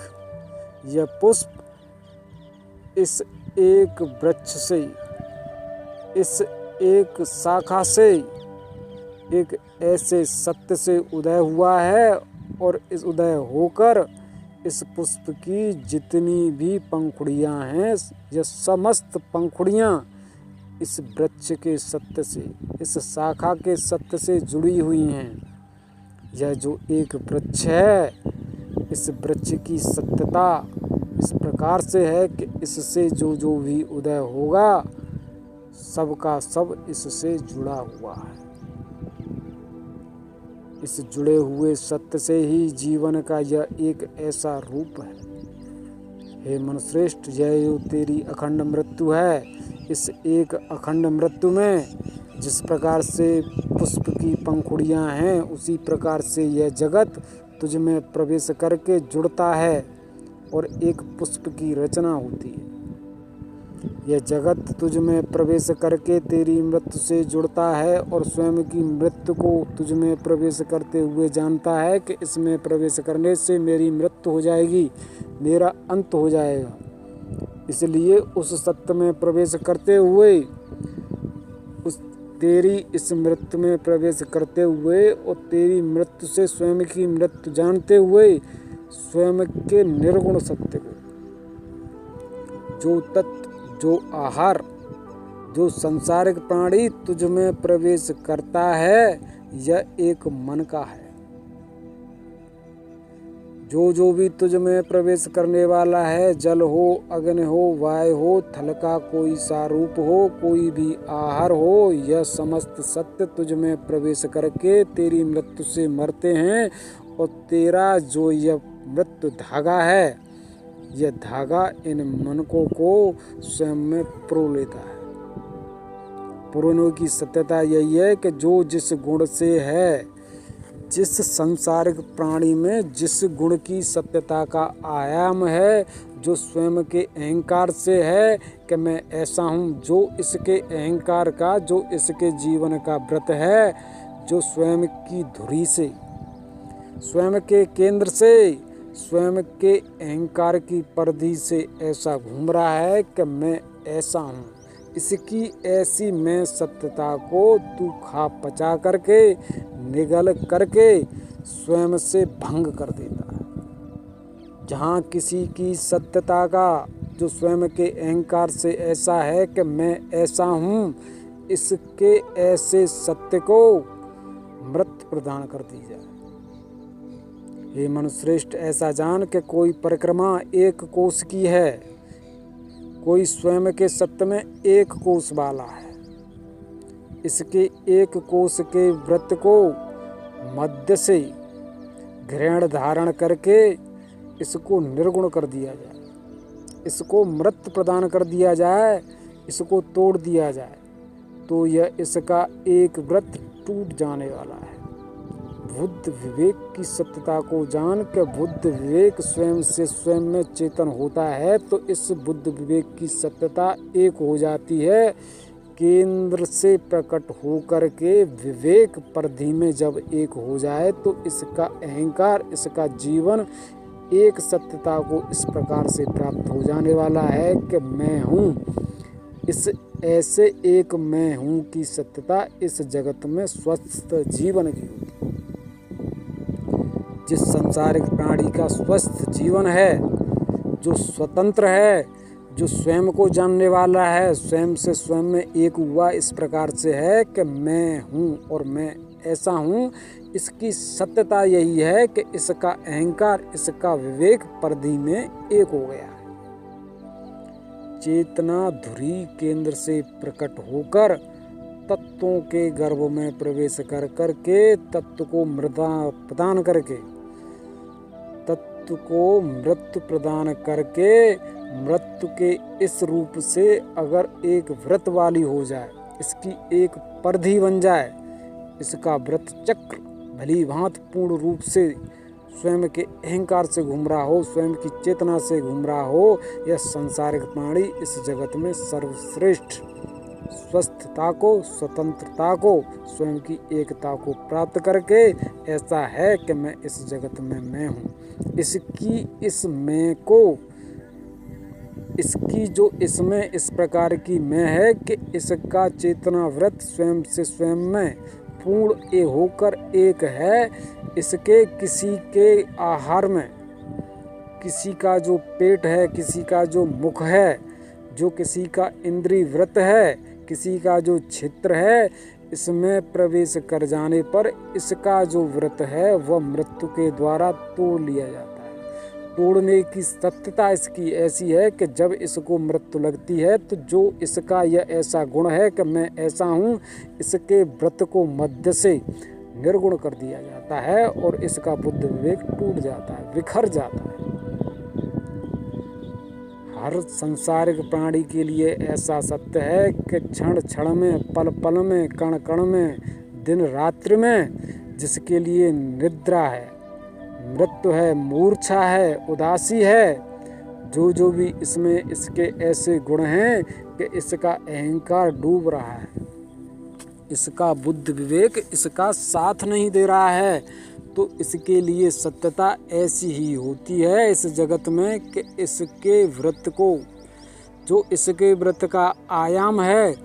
यह पुष्प इस एक वृक्ष से, इस एक शाखा से, एक ऐसे सत्य से उदय हुआ है, और इस उदय होकर इस पुष्प की जितनी भी पंखुड़ियां हैं, यह समस्त पंखुड़ियां इस वृक्ष के सत्य से, इस शाखा के सत्य से जुड़ी हुई हैं। यह जो एक वृक्ष है, इस वृक्ष की सत्यता इस प्रकार से है कि इससे जो जो भी उदय होगा, सबका सब इससे जुड़ा हुआ है। इस जुड़े हुए सत्य से ही जीवन का यह एक ऐसा रूप है। हे मनुश्रेष्ठ, यह जो तेरी अखंड मृत्यु है, इस एक अखंड मृत्यु में जिस प्रकार से पुष्प की पंखुड़ियां हैं, उसी प्रकार से यह जगत तुझ में प्रवेश करके जुड़ता है और एक पुष्प की रचना होती है। यह जगत तुझ में प्रवेश करके तेरी मृत्यु से जुड़ता है और स्वयं की मृत्यु को तुझ में प्रवेश करते हुए जानता है कि इसमें प्रवेश करने से मेरी मृत्यु हो जाएगी, मेरा अंत हो जाएगा। इसलिए उस सत्य में प्रवेश करते हुए, उस तेरी इस मृत्यु में प्रवेश करते हुए और तेरी मृत्यु से स्वयं की मृत्यु जानते हुए, स्वयं के निर्गुण सत्य को, जो तत्व, जो आहार, जो संसारिक प्राणी तुझ में प्रवेश करता है, यह एक मन का है। जो जो भी तुझ में प्रवेश करने वाला है, जल हो, अग्नि हो, वायु हो, थल का कोई सा रूप हो, कोई भी आहार हो, यह समस्त सत्य तुझ में प्रवेश करके तेरी मृत्यु से मरते हैं। और तेरा जो यह मृत्यु धागा है, यह धागा इन मनकों को स्वयं में पुरो लेता है। पुरोने की सत्यता यही है कि जो जिस गुण से है, जिस सांसारिक प्राणी में जिस गुण की सत्यता का आयाम है, जो स्वयं के अहंकार से है कि मैं ऐसा हूँ, जो इसके अहंकार का, जो इसके जीवन का व्रत है, जो स्वयं की धुरी से, स्वयं के केंद्र से, स्वयं के अहंकार की परिधि से ऐसा घूम रहा है कि मैं ऐसा हूँ। इसकी ऐसी मैं सत्यता को तू खा पचा करके निगल करके स्वयं से भंग कर देता है। जहाँ किसी की सत्यता का जो स्वयं के अहंकार से ऐसा है कि मैं ऐसा हूँ, इसके ऐसे सत्य को मृत्यु प्रदान कर दी जाए। हे मनुश्रेष्ठ, ऐसा जान के कोई परिक्रमा एक कोस की है, कोई स्वयं के सत्य में एक कोस वाला है। इसके एक कोस के व्रत को मध्य से ग्रहण धारण करके इसको निर्गुण कर दिया जाए, इसको मृत्यु प्रदान कर दिया जाए, इसको तोड़ दिया जाए, तो यह इसका एक व्रत टूट जाने वाला है। बुद्ध विवेक की सत्यता को जान कर बुद्ध विवेक स्वयं से स्वयं में चेतन होता है, तो इस बुद्ध विवेक की सत्यता एक हो जाती है। केंद्र से प्रकट होकर के विवेक परिधि में जब एक हो जाए तो इसका अहंकार, इसका जीवन एक सत्यता को इस प्रकार से प्राप्त हो जाने वाला है कि मैं हूँ। इस ऐसे एक मैं हूँ की सत्यता इस जगत में स्वस्थ जीवन की होती है। जिस संसारिक प्राणी का स्वस्थ जीवन है, जो स्वतंत्र है, जो स्वयं को जानने वाला है, स्वयं से स्वयं में एक हुआ इस प्रकार से है कि मैं हूँ और मैं ऐसा हूँ, इसकी सत्यता यही है कि इसका अहंकार, इसका विवेक परिधि में एक हो गया है। चेतना धुरी केंद्र से प्रकट होकर तत्वों के गर्भ में प्रवेश कर करके तत्व को मृत्यु प्रदान करके मृत्यु के इस रूप से अगर एक व्रत वाली हो जाए, इसकी एक परिधि बन जाए, इसका व्रत चक्र भली भांति पूर्ण रूप से स्वयं के अहंकार से घूम रहा हो, स्वयं की चेतना से घूम रहा हो, यह संसारिक प्राणी इस जगत में सर्वश्रेष्ठ स्वस्थता को, स्वतंत्रता को, स्वयं की एकता को प्राप्त करके ऐसा है कि मैं इस जगत में मैं हूँ। इसकी इस मैं को, इसकी जो इसमें इस प्रकार की मैं है कि इसका चेतना व्रत स्वयं से स्वयं में पूर्ण होकर एक है। इसके किसी के आहार में, किसी का जो पेट है, किसी का जो मुख है, जो किसी का इंद्रिय व्रत है, किसी का जो क्षेत्र है, इसमें प्रवेश कर जाने पर इसका जो व्रत है वह मृत्यु के द्वारा तोड़ लिया जाता है। तोड़ने की सत्यता इसकी ऐसी है कि जब इसको मृत्यु लगती है तो जो इसका यह ऐसा गुण है कि मैं ऐसा हूँ, इसके व्रत को मध्य से निर्गुण कर दिया जाता है और इसका बुद्ध विवेक टूट जाता है, बिखर जाता है। हर संसारिक प्राणी के लिए ऐसा सत्य है कि क्षण क्षण में, पल पल में, कण कण में, दिन रात्रि में जिसके लिए निद्रा है, मृत्यु है, मूर्छा है, उदासी है, जो भी इसमें इसके ऐसे गुण हैं कि इसका अहंकार डूब रहा है, इसका बुद्ध विवेक इसका साथ नहीं दे रहा है, तो इसके लिए सत्यता ऐसी ही होती है इस जगत में कि इसके व्रत को, जो इसके व्रत का आयाम है,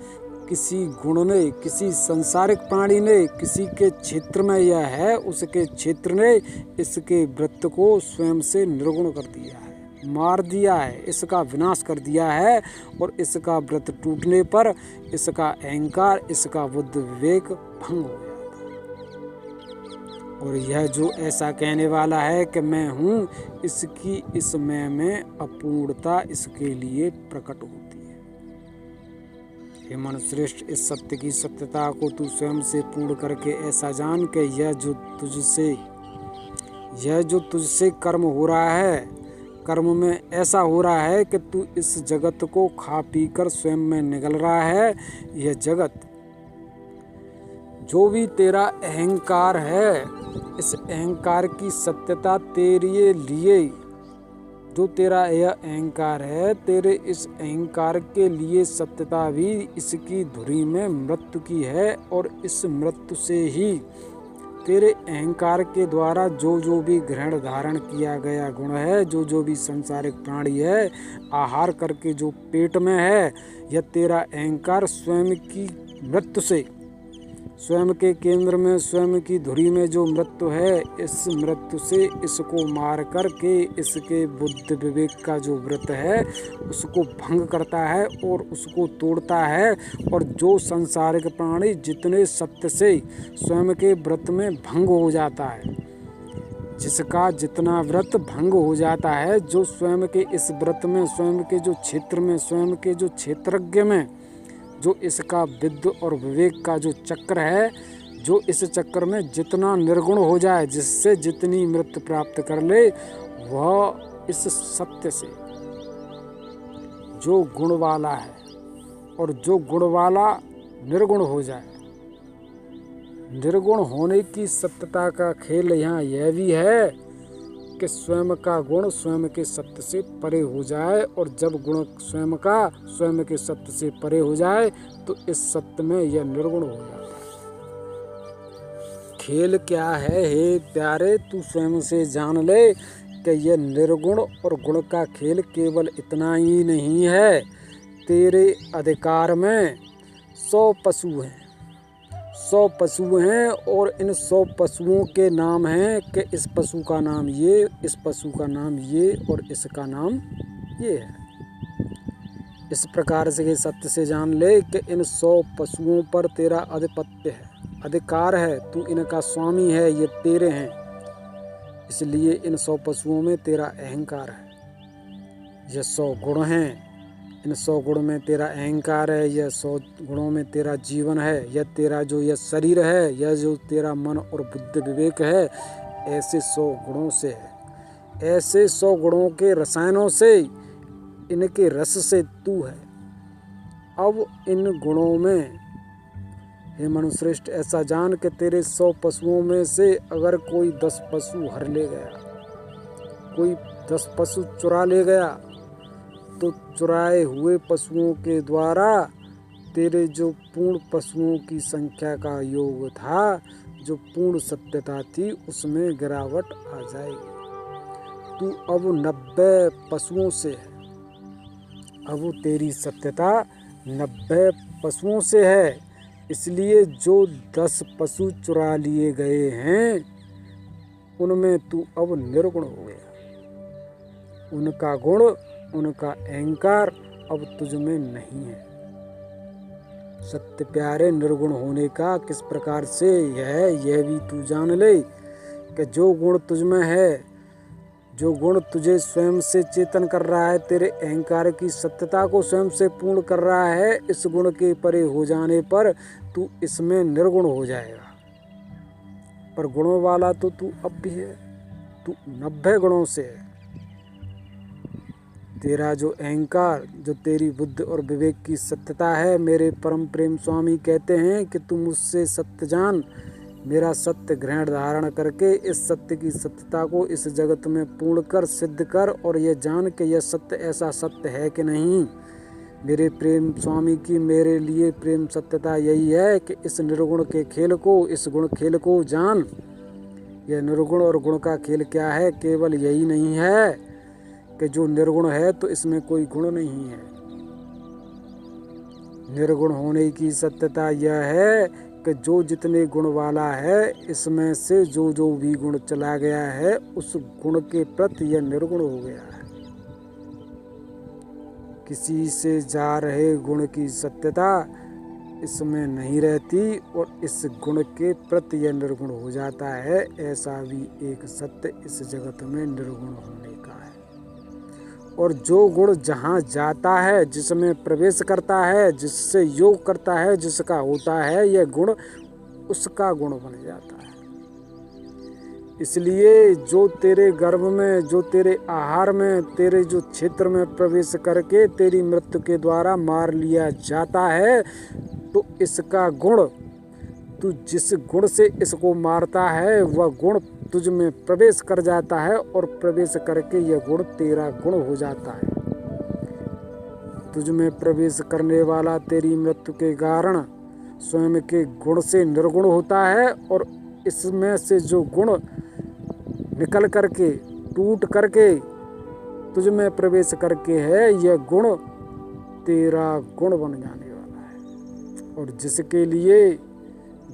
किसी गुण ने, किसी संसारिक प्राणी ने, किसी के क्षेत्र में यह है, उसके क्षेत्र ने इसके व्रत को स्वयं से निर्गुण कर दिया है, मार दिया है, इसका विनाश कर दिया है और इसका व्रत टूटने पर इसका अहंकार, इसका बुद्ध विवेक भंग हो जाता है। और यह जो ऐसा कहने वाला है कि मैं हूँ, इसकी इस मैं में अपूर्णता इसके लिए प्रकट होती है। हे मनुश्रेष्ठ, इस सत्य की सत्यता को तू स्वयं से पूर्ण करके ऐसा जान कि यह जो तुझसे कर्म हो रहा है, कर्म में ऐसा हो रहा है कि तू इस जगत को खा पी कर स्वयं में निगल रहा है। यह जगत जो भी तेरा अहंकार है, इस अहंकार की सत्यता तेरे लिए, जो तेरा यह अहंकार है, तेरे इस अहंकार के लिए सत्यता भी इसकी धुरी में मृत्यु की है और इस मृत्यु से ही तेरे अहंकार के द्वारा जो भी ग्रहण धारण किया गया गुण है, जो भी संसारिक प्राणी है, आहार करके जो पेट में है, यह तेरा अहंकार स्वयं की मृत्यु से स्वयं के केंद्र में, स्वयं की धुरी में जो मृत्यु है, इस मृत्यु से इसको मार करके इसके बुद्धि विवेक का जो व्रत है उसको भंग करता है और उसको तोड़ता है। और जो सांसारिक प्राणी जितने सत्य से स्वयं के व्रत में भंग हो जाता है, जिसका जितना व्रत भंग हो जाता है, जो स्वयं के इस व्रत में, स्वयं के जो क्षेत्र में, स्वयं के जो क्षेत्रज्ञ में, जो इसका विद्य और विवेक का जो चक्र है, जो इस चक्र में जितना निर्गुण हो जाए, जिससे जितनी मृत्यु प्राप्त कर ले, वह इस सत्य से जो गुण वाला है और जो गुण वाला निर्गुण हो जाए। निर्गुण होने की सत्यता का खेल यहाँ यह भी है कि स्वयं का गुण स्वयं के सत्य से परे हो जाए, और जब गुण स्वयं का स्वयं के सत्य से परे हो जाए तो इस सत्य में यह निर्गुण हो जाता है। खेल क्या है हे प्यारे, तू स्वयं से जान ले कि यह निर्गुण और गुण का खेल केवल इतना ही नहीं है। तेरे अधिकार में 100 पशु हैं, 100 पशु हैं, और इन 100 पशुओं के नाम हैं कि इस पशु का नाम ये, इस पशु का नाम ये, और इसका नाम ये है। इस प्रकार से सत्य से जान ले कि इन 100 पशुओं पर तेरा आधिपत्य है, अधिकार है, तू इनका स्वामी है, ये तेरे हैं। इसलिए इन 100 पशुओं में तेरा अहंकार है। ये 100 गुण हैं, इन 100 गुणों में तेरा अहंकार है, यह 100 गुणों में तेरा जीवन है, यह तेरा जो यह शरीर है, यह जो तेरा मन और बुद्धि विवेक है, ऐसे 100 गुणों से है। ऐसे 100 गुणों के रसायनों से, इनके रस से तू है। अब इन गुणों में हे मनुश्रेष्ठ ऐसा जान कि तेरे 100 पशुओं में से अगर कोई 10 पशु हर ले गया, कोई 10 पशु चुरा ले गया, तो चुराए हुए पशुओं के द्वारा तेरे जो पूर्ण पशुओं की संख्या का योग था, जो पूर्ण सत्यता थी, उसमें गिरावट आ जाएगी। तू अब 90 पशुओं से है। अब तेरी सत्यता 90 पशुओं से है। इसलिए जो 10 पशु चुरा लिए गए हैं, उनमें तू अब निर्गुण हो गया। उनका गुण, उनका अहंकार अब तुझ में नहीं है। सत्य प्यारे, निर्गुण होने का किस प्रकार से यह भी तू जान ले कि जो गुण तुझ में है, जो गुण तुझे स्वयं से चेतन कर रहा है, तेरे अहंकार की सत्यता को स्वयं से पूर्ण कर रहा है, इस गुण के परे हो जाने पर तू इसमें निर्गुण हो जाएगा। पर गुणों वाला तो तू अब भी है, तू 90 गुणों से है। तेरा जो अहंकार, जो तेरी बुद्धि और विवेक की सत्यता है, मेरे परम प्रेम स्वामी कहते हैं कि तू मुझसे सत्य जान, मेरा सत्य ग्रहण धारण करके इस सत्य की सत्यता को इस जगत में पूर्ण कर, सिद्ध कर, और यह जान कि यह सत्य ऐसा सत्य है कि नहीं। मेरे प्रेम स्वामी की मेरे लिए प्रेम सत्यता यही है कि इस निर्गुण के खेल को, इस गुण खेल को जान। यह निर्गुण और गुण का खेल क्या है? केवल यही नहीं है कि जो निर्गुण है तो इसमें कोई गुण नहीं है। निर्गुण होने की सत्यता यह है कि जो जितने गुण वाला है, इसमें से जो जो भी गुण चला गया है, उस गुण के प्रति यह निर्गुण हो गया है। किसी से जा रहे गुण की सत्यता इसमें नहीं रहती और इस गुण के प्रति यह निर्गुण हो जाता है। ऐसा भी एक सत्य इस जगत में निर्गुण होने का है। और जो गुण जहाँ जाता है, जिसमें प्रवेश करता है, जिससे योग करता है, जिसका होता है, यह गुण उसका गुण बन जाता है। इसलिए जो तेरे गर्भ में, जो तेरे आहार में, तेरे जो क्षेत्र में प्रवेश करके तेरी मृत्यु के द्वारा मार लिया जाता है, तो इसका गुण, तू जिस गुण से इसको मारता है, वह गुण तुझ में प्रवेश कर जाता है और प्रवेश करके यह गुण तेरा गुण हो जाता है। तुझ में प्रवेश करने वाला तेरी मृत्यु के कारण स्वयं के गुण से निर्गुण होता है, और इसमें से जो गुण निकल करके, टूट करके तुझ में प्रवेश करके है, यह गुण तेरा गुण बन जाने वाला है। और जिसके लिए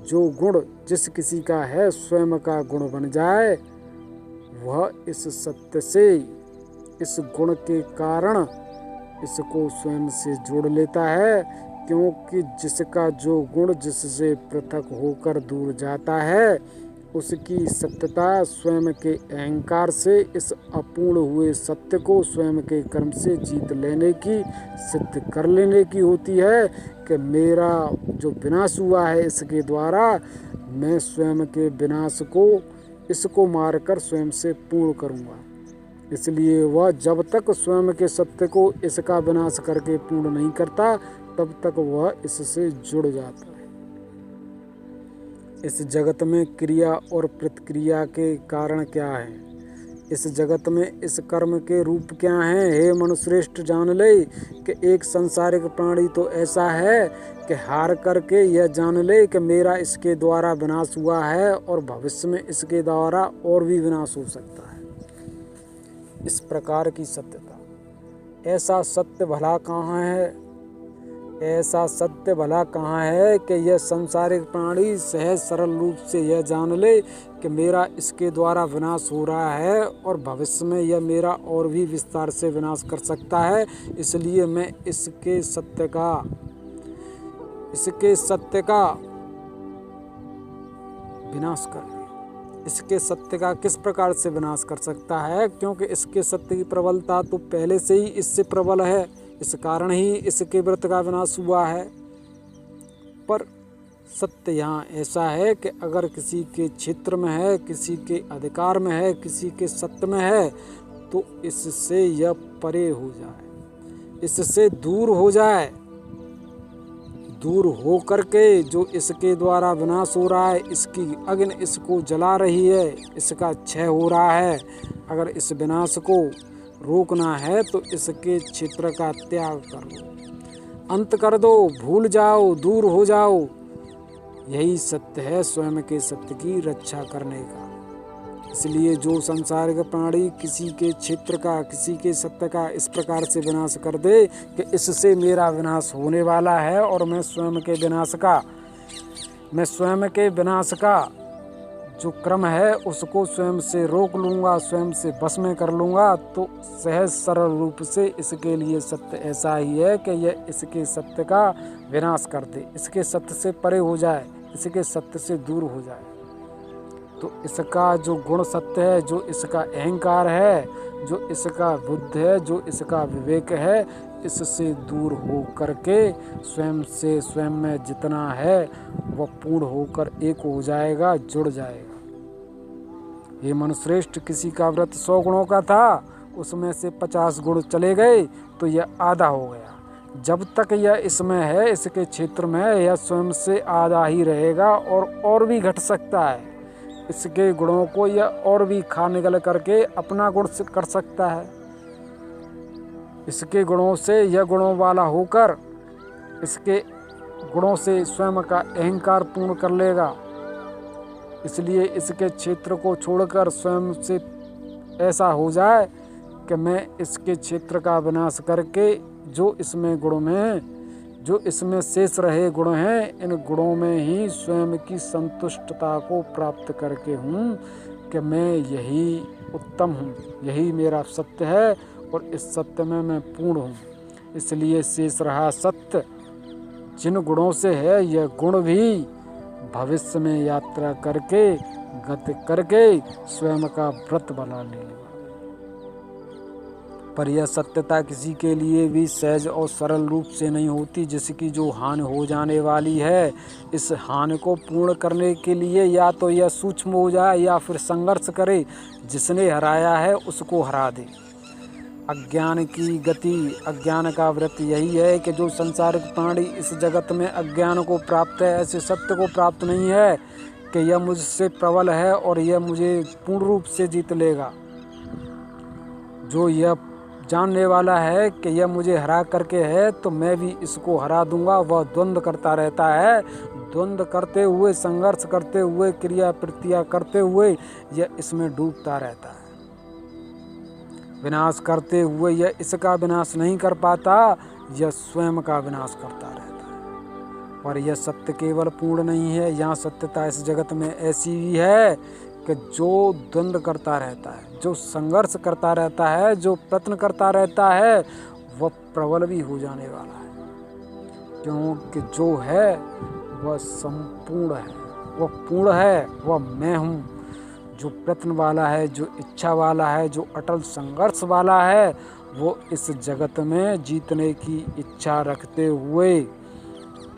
जो गुण जिस किसी का है स्वयं का गुण बन जाए, वह इस सत्य से, इस गुण के कारण इसको स्वयं से जोड़ लेता है, क्योंकि जिसका जो गुण जिससे पृथक होकर दूर जाता है, उसकी सत्यता स्वयं के अहंकार से इस अपूर्ण हुए सत्य को स्वयं के कर्म से जीत लेने की, सिद्ध कर लेने की होती है कि मेरा जो विनाश हुआ है इसके द्वारा मैं स्वयं के विनाश को, इसको मारकर स्वयं से पूर्ण करूँगा। इसलिए वह जब तक स्वयं के सत्य को इसका विनाश करके पूर्ण नहीं करता, तब तक वह इससे जुड़ जाता है। इस जगत में क्रिया और प्रतिक्रिया के कारण क्या है? इस जगत में इस कर्म के रूप क्या हैं? हे मनुश्रेष्ठ, जान ले कि एक संसारिक प्राणी तो ऐसा है कि हार करके यह जान ले कि मेरा इसके द्वारा विनाश हुआ है और भविष्य में इसके द्वारा और भी विनाश हो सकता है। इस प्रकार की सत्यता, ऐसा सत्य भला कहाँ है? ऐसा सत्य भला कहाँ है कि यह संसारिक प्राणी सहज सरल रूप से यह जान ले कि मेरा इसके द्वारा विनाश हो रहा है और भविष्य में यह मेरा और भी विस्तार से विनाश कर सकता है। इसलिए मैं इसके सत्य का विनाश कर, इसके सत्य का किस प्रकार से विनाश कर सकता है? क्योंकि इसके सत्य की प्रबलता तो पहले से ही इससे प्रबल है, इस कारण ही इसके व्रत का विनाश हुआ है। पर सत्य यहाँ ऐसा है कि अगर किसी के क्षेत्र में है, किसी के अधिकार में है, किसी के सत्य में है, तो इससे यह परे हो जाए, इससे दूर हो जाए। दूर हो करके जो इसके द्वारा विनाश हो रहा है, इसकी अग्नि इसको जला रही है, इसका क्षय हो रहा है, अगर इस विनाश को रोकना है तो इसके क्षेत्र का त्याग कर लो, अंत कर दो, भूल जाओ, दूर हो जाओ। यही सत्य है स्वयं के सत्य की रक्षा करने का। इसलिए जो संसारिक प्राणी किसी के क्षेत्र का, किसी के सत्य का इस प्रकार से विनाश कर दे कि इससे मेरा विनाश होने वाला है और मैं स्वयं के विनाश का जो क्रम है उसको स्वयं से रोक लूँगा, स्वयं से बस में कर लूँगा, तो सहज सरल रूप से इसके लिए सत्य ऐसा ही है कि यह इसके सत्य का विनाश कर दे, इसके सत्य से परे हो जाए, इसके सत्य से दूर हो जाए। तो इसका जो गुण सत्य है, जो इसका अहंकार है, जो इसका बुद्ध है, जो इसका विवेक है, इससे दूर हो करके स्वयं से, स्वयं में जितना है वह पूर्ण होकर एक हो जाएगा, जुड़ जाएगा। ये मनुश्रेष्ठ, किसी का व्रत 100 गुणों का था, उसमें से 50 गुण चले गए तो यह आधा हो गया। जब तक यह इसमें है, इसके क्षेत्र में है, यह स्वयं से आधा ही रहेगा और भी घट सकता है। इसके गुणों को यह और भी खा निगल करके अपना गुण कर सकता है। इसके गुणों से यह गुणों वाला होकर इसके गुणों से स्वयं का अहंकार पूर्ण कर लेगा। इसलिए इसके क्षेत्र को छोड़कर स्वयं से ऐसा हो जाए कि मैं इसके क्षेत्र का विनाश करके जो इसमें गुण में, जो इसमें शेष रहे गुण हैं, इन गुणों में ही स्वयं की संतुष्टता को प्राप्त करके हूँ कि मैं यही उत्तम हूँ, यही मेरा सत्य है और इस सत्य में मैं पूर्ण हूँ। इसलिए शेष रहा सत्य, जिन गुणों से है, यह गुण भी भविष्य में यात्रा करके, गति करके स्वयं का व्रत बना लेगा। पर यह सत्यता किसी के लिए भी सहज और सरल रूप से नहीं होती, जिसकी जो हानि हो जाने वाली है, इस हानि को पूर्ण करने के लिए या तो यह सूक्ष्म हो जाए या फिर संघर्ष करे, जिसने हराया है उसको हरा दे। अज्ञान की गति, अज्ञान का व्रत यही है कि जो संसारिक प्राणी इस जगत में अज्ञान को प्राप्त है, ऐसे सत्य को प्राप्त नहीं है कि यह मुझसे प्रबल है और यह मुझे पूर्ण रूप से जीत लेगा। जो यह जानने वाला है कि यह मुझे हरा करके है तो मैं भी इसको हरा दूंगा, वह द्वंद्व करता रहता है। द्वंद्व करते हुए, संघर्ष करते हुए, क्रिया प्रतिक्रिया करते हुए यह इसमें डूबता रहता है। विनाश करते हुए यह इसका विनाश नहीं कर पाता, यह स्वयं का विनाश करता रहता है। पर यह सत्य केवल पूर्ण नहीं है, यहाँ सत्यता इस जगत में ऐसी भी है कि जो द्वंद्व करता रहता है, जो संघर्ष करता रहता है, जो प्रयत्न करता रहता है, वह प्रबल भी हो जाने वाला है। क्योंकि जो है वह संपूर्ण है, वह पूर्ण है, वह मैं हूँ। जो प्रयत्न वाला है, जो इच्छा वाला है, जो अटल संघर्ष वाला है, वो इस जगत में जीतने की इच्छा रखते हुए,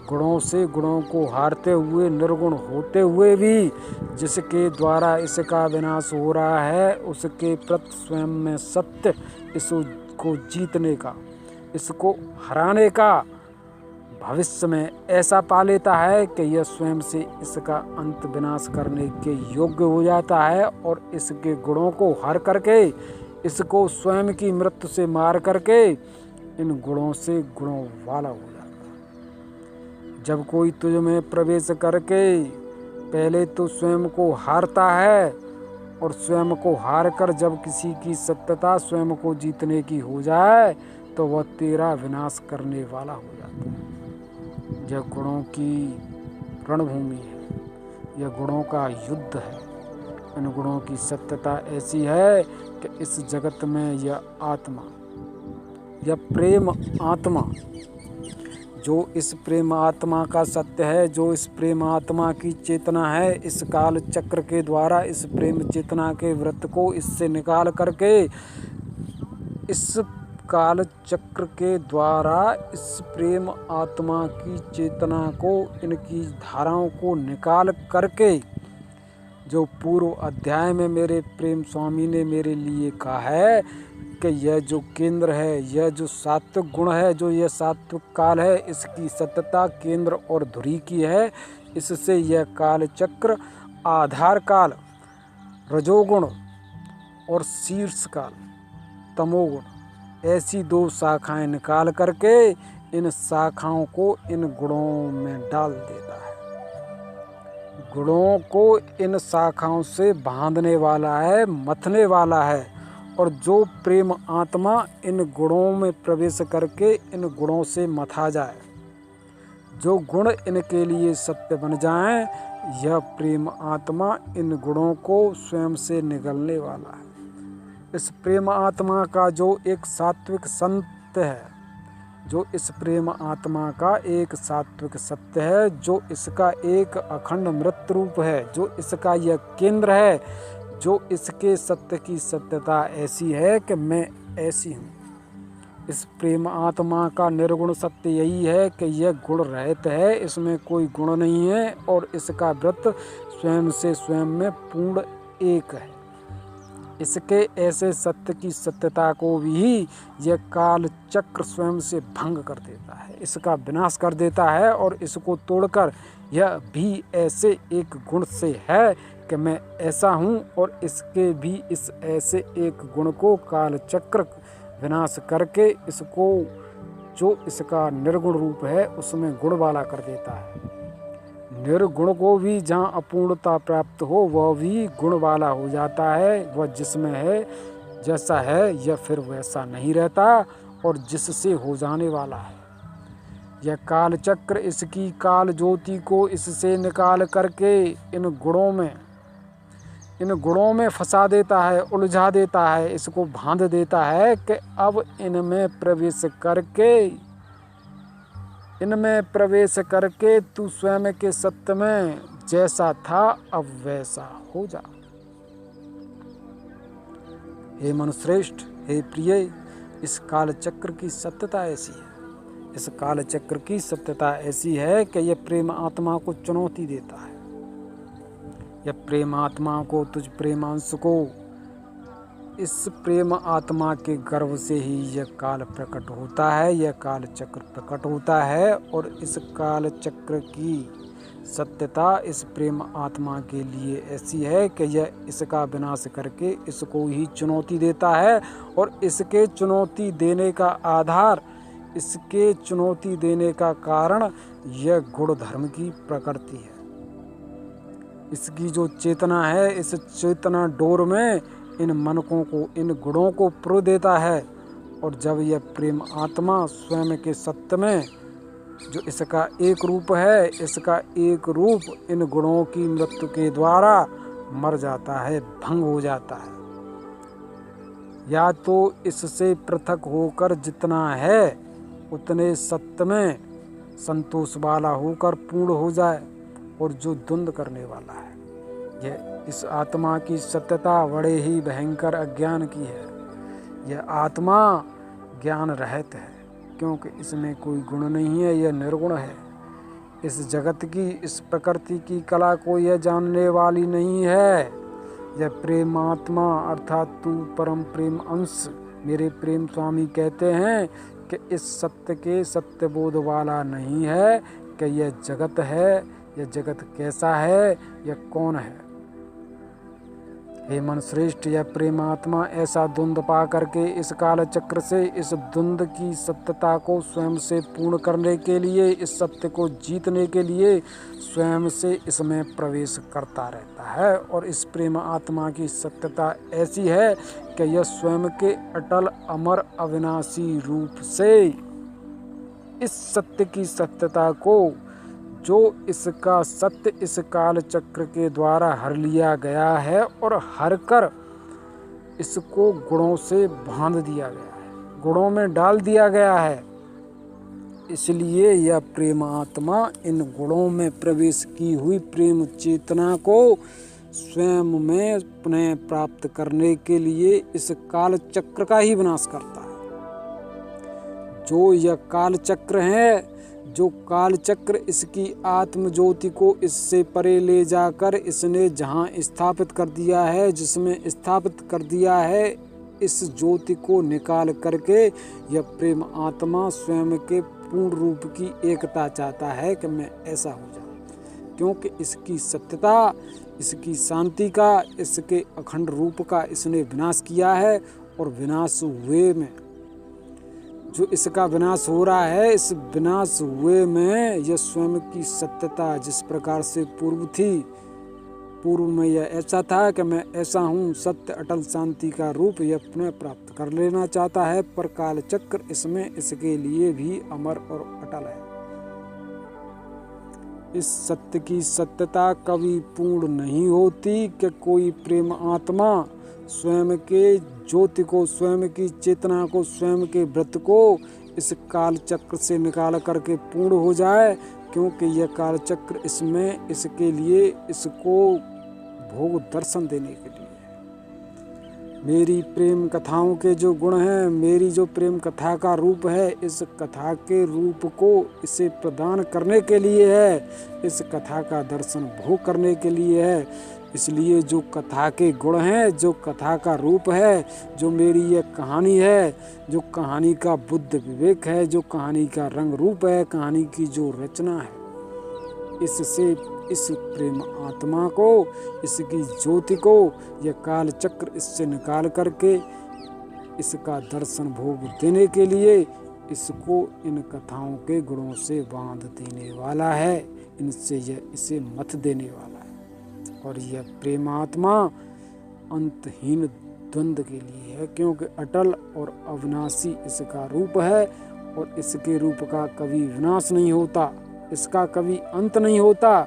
गुणों से गुणों को हारते हुए, निर्गुण होते हुए भी जिसके द्वारा इसका विनाश हो रहा है, उसके प्रति स्वयं में सत्य इसको जीतने का, इसको हराने का भविष्य में ऐसा पा लेता है कि यह स्वयं से इसका अंत विनाश करने के योग्य हो जाता है और इसके गुणों को हर करके, इसको स्वयं की मृत्यु से मार करके इन गुणों से गुणों वाला हो जाता है। जब कोई तुझ में प्रवेश करके पहले तो स्वयं को हारता है और स्वयं को हार कर जब किसी की सत्यता स्वयं को जीतने की हो जाए तो वह तेरा विनाश करने वाला हो जाता है। यह गुणों की रणभूमि है, यह गुणों का युद्ध है। इन गुणों की सत्यता ऐसी है कि इस जगत में यह आत्मा, यह प्रेम आत्मा, जो इस प्रेम आत्मा का सत्य है, जो इस प्रेम आत्मा की चेतना है, इस काल चक्र के द्वारा इस प्रेम चेतना के वृत्त को इससे निकाल करके, इस काल चक्र के द्वारा इस प्रेम आत्मा की चेतना को, इनकी धाराओं को निकाल करके, जो पूर्व अध्याय में मेरे प्रेम स्वामी ने मेरे लिए कहा है कि यह जो केंद्र है, यह जो सात्विक गुण है, जो यह सात्विक काल है, इसकी सत्यता केंद्र और धुरी की है। इससे यह काल चक्र आधार काल रजोगुण और शीर्ष काल तमोगुण, ऐसी दो शाखाएं निकाल करके इन शाखाओं को इन गुणों में डाल देता है। गुणों को इन शाखाओं से बांधने वाला है, मथने वाला है। और जो प्रेम आत्मा इन गुणों में प्रवेश करके इन गुणों से मथा जाए, जो गुण इनके लिए सत्य बन जाएं, यह प्रेम आत्मा इन गुणों को स्वयं से निगलने वाला है। इस प्रेम आत्मा का जो एक सात्विक संत है, जो इस प्रेम आत्मा का एक सात्विक सत्य है, जो इसका एक अखंड मृत रूप है, जो इसका यह केंद्र है, जो इसके सत्य की सत्यता ऐसी है कि मैं ऐसी हूँ। इस प्रेम आत्मा का निर्गुण सत्य यही है कि यह गुण रहित है, इसमें कोई गुण नहीं है और इसका व्रत स्वयं से स्वयं में पूर्ण एक है। इसके ऐसे सत्य की सत्यता को भी यह काल चक्र स्वयं से भंग कर देता है, इसका विनाश कर देता है और इसको तोड़कर यह भी ऐसे एक गुण से है कि मैं ऐसा हूँ और इसके भी इस ऐसे एक गुण को काल चक्र विनाश करके इसको जो इसका निर्गुण रूप है उसमें गुण वाला कर देता है। निर्गुण को भी जहाँ अपूर्णता प्राप्त हो वह भी गुण वाला हो जाता है। वह जिसमें है जैसा है यह फिर वैसा नहीं रहता और जिससे हो जाने वाला है। यह काल चक्र इसकी काल ज्योति को इससे निकाल करके इन गुणों में फंसा देता है, उलझा देता है, इसको बांध देता है कि अब इनमें प्रवेश करके तू स्वयं के सत्य में जैसा था अब वैसा हो जा। हे मनुश्रेष्ठ, हे प्रिय, इस काल चक्र की सत्यता ऐसी है, इस काल चक्र की सत्यता ऐसी है कि यह प्रेम आत्मा को चुनौती देता है। यह प्रेम आत्मा को, तुझ प्रेमांश को, इस प्रेम आत्मा के गर्भ से ही यह काल प्रकट होता है, यह काल चक्र प्रकट होता है। और इस काल चक्र की सत्यता इस प्रेम आत्मा के लिए ऐसी है कि यह इसका विनाश करके इसको ही चुनौती देता है और इसके चुनौती देने का आधार, इसके चुनौती देने का कारण यह गुण धर्म की प्रकृति है। इसकी जो चेतना है, इस चेतना डोर में इन मनकों को, इन गुणों को प्रो देता है और जब यह प्रेम आत्मा स्वयं के सत्य में जो इसका एक रूप है, इसका एक रूप इन गुणों की मृत्यु के द्वारा मर जाता है, भंग हो जाता है। या तो इससे पृथक होकर जितना है उतने सत्य में संतोष वाला होकर पूर्ण हो जाए, और जो द्वंद्व करने वाला है, यह इस आत्मा की सत्यता बड़े ही भयंकर अज्ञान की है। यह आत्मा ज्ञान रहित है, क्योंकि इसमें कोई गुण नहीं है, यह निर्गुण है। इस जगत की, इस प्रकृति की कला को यह जानने वाली नहीं है। यह प्रेमात्मा अर्थात तू परम प्रेम अंश, मेरे प्रेम स्वामी कहते हैं कि इस सत्य के सत्य बोध वाला नहीं है कि यह जगत है, यह जगत कैसा है, यह कौन है। हे मन श्रेष्ठ, यह प्रेमात्मा ऐसा द्वंद्व पा करके इस काल चक्र से इस द्वंद्व की सत्यता को स्वयं से पूर्ण करने के लिए, इस सत्य को जीतने के लिए स्वयं से इसमें प्रवेश करता रहता है। और इस प्रेम आत्मा की सत्यता ऐसी है कि यह स्वयं के अटल अमर अविनाशी रूप से इस सत्य की सत्यता को, जो इसका सत्य इस काल चक्र के द्वारा हर लिया गया है और हर कर इसको गुणों से बांध दिया गया है, गुणों में डाल दिया गया है। इसलिए यह प्रेम आत्मा इन गुणों में प्रवेश की हुई प्रेम चेतना को स्वयं में पुनः प्राप्त करने के लिए इस काल चक्र का ही विनाश करता है। जो यह काल चक्र है, जो काल चक्र इसकी आत्म ज्योति को इससे परे ले जाकर इसने जहाँ स्थापित कर दिया है, जिसमें स्थापित कर दिया है, इस ज्योति को निकाल करके यह प्रेम आत्मा स्वयं के पूर्ण रूप की एकता चाहता है कि मैं ऐसा हो जाऊं, क्योंकि इसकी सत्यता, इसकी शांति का, इसके अखंड रूप का इसने विनाश किया है। और विनाश हुए में जो इसका विनाश हो रहा है, इस विनाश हुए में यह स्वयं की सत्यता जिस प्रकार से पूर्व थी, पूर्व में यह ऐसा था कि मैं ऐसा हूँ, सत्य अटल शांति का रूप यह पुनः प्राप्त कर लेना चाहता है। पर काल चक्र इसमें इसके लिए भी अमर और अटल है। इस सत्य की सत्यता कभी पूर्ण नहीं होती कि कोई प्रेम आत्मा स्वयं के ज्योति को, स्वयं की चेतना को, स्वयं के व्रत को इस काल चक्र से निकाल करके पूर्ण हो जाए, क्योंकि यह काल चक्र इसमें इसके लिए, इसको भोग दर्शन देने के लिए है। मेरी प्रेम कथाओं के जो गुण हैं, मेरी जो प्रेम कथा का रूप है, इस कथा के रूप को इसे प्रदान करने के लिए है, इस कथा का दर्शन भोग करने के लिए है। इसलिए जो कथा के गुण हैं, जो कथा का रूप है, जो मेरी यह कहानी है, जो कहानी का बुद्ध विवेक है, जो कहानी का रंग रूप है, कहानी की जो रचना है, इससे इस प्रेम आत्मा को, इसकी ज्योति को यह काल चक्र इससे निकाल करके इसका दर्शन भोग देने के लिए इसको इन कथाओं के गुणों से बांध देने वाला है, इनसे यह इसे मत देने वाला है। और यह प्रेमात्मा अंतहीन द्वंद्व के लिए है, क्योंकि अटल और अविनाशी इसका रूप है और इसके रूप का कभी विनाश नहीं होता, इसका कभी अंत नहीं होता।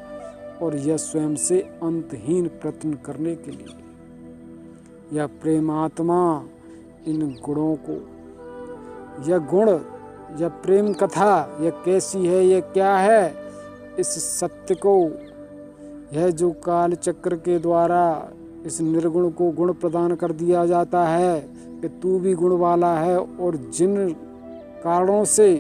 और यह स्वयं से अंतहीन प्रयत्न करने के लिए यह प्रेमात्मा इन गुणों को, यह गुण, यह प्रेम कथा, यह कैसी है, यह क्या है, इस सत्य को, यह जो काल चक्र के द्वारा इस निर्गुण को गुण प्रदान कर दिया जाता है कि तू भी गुण वाला है, और जिन कारणों से,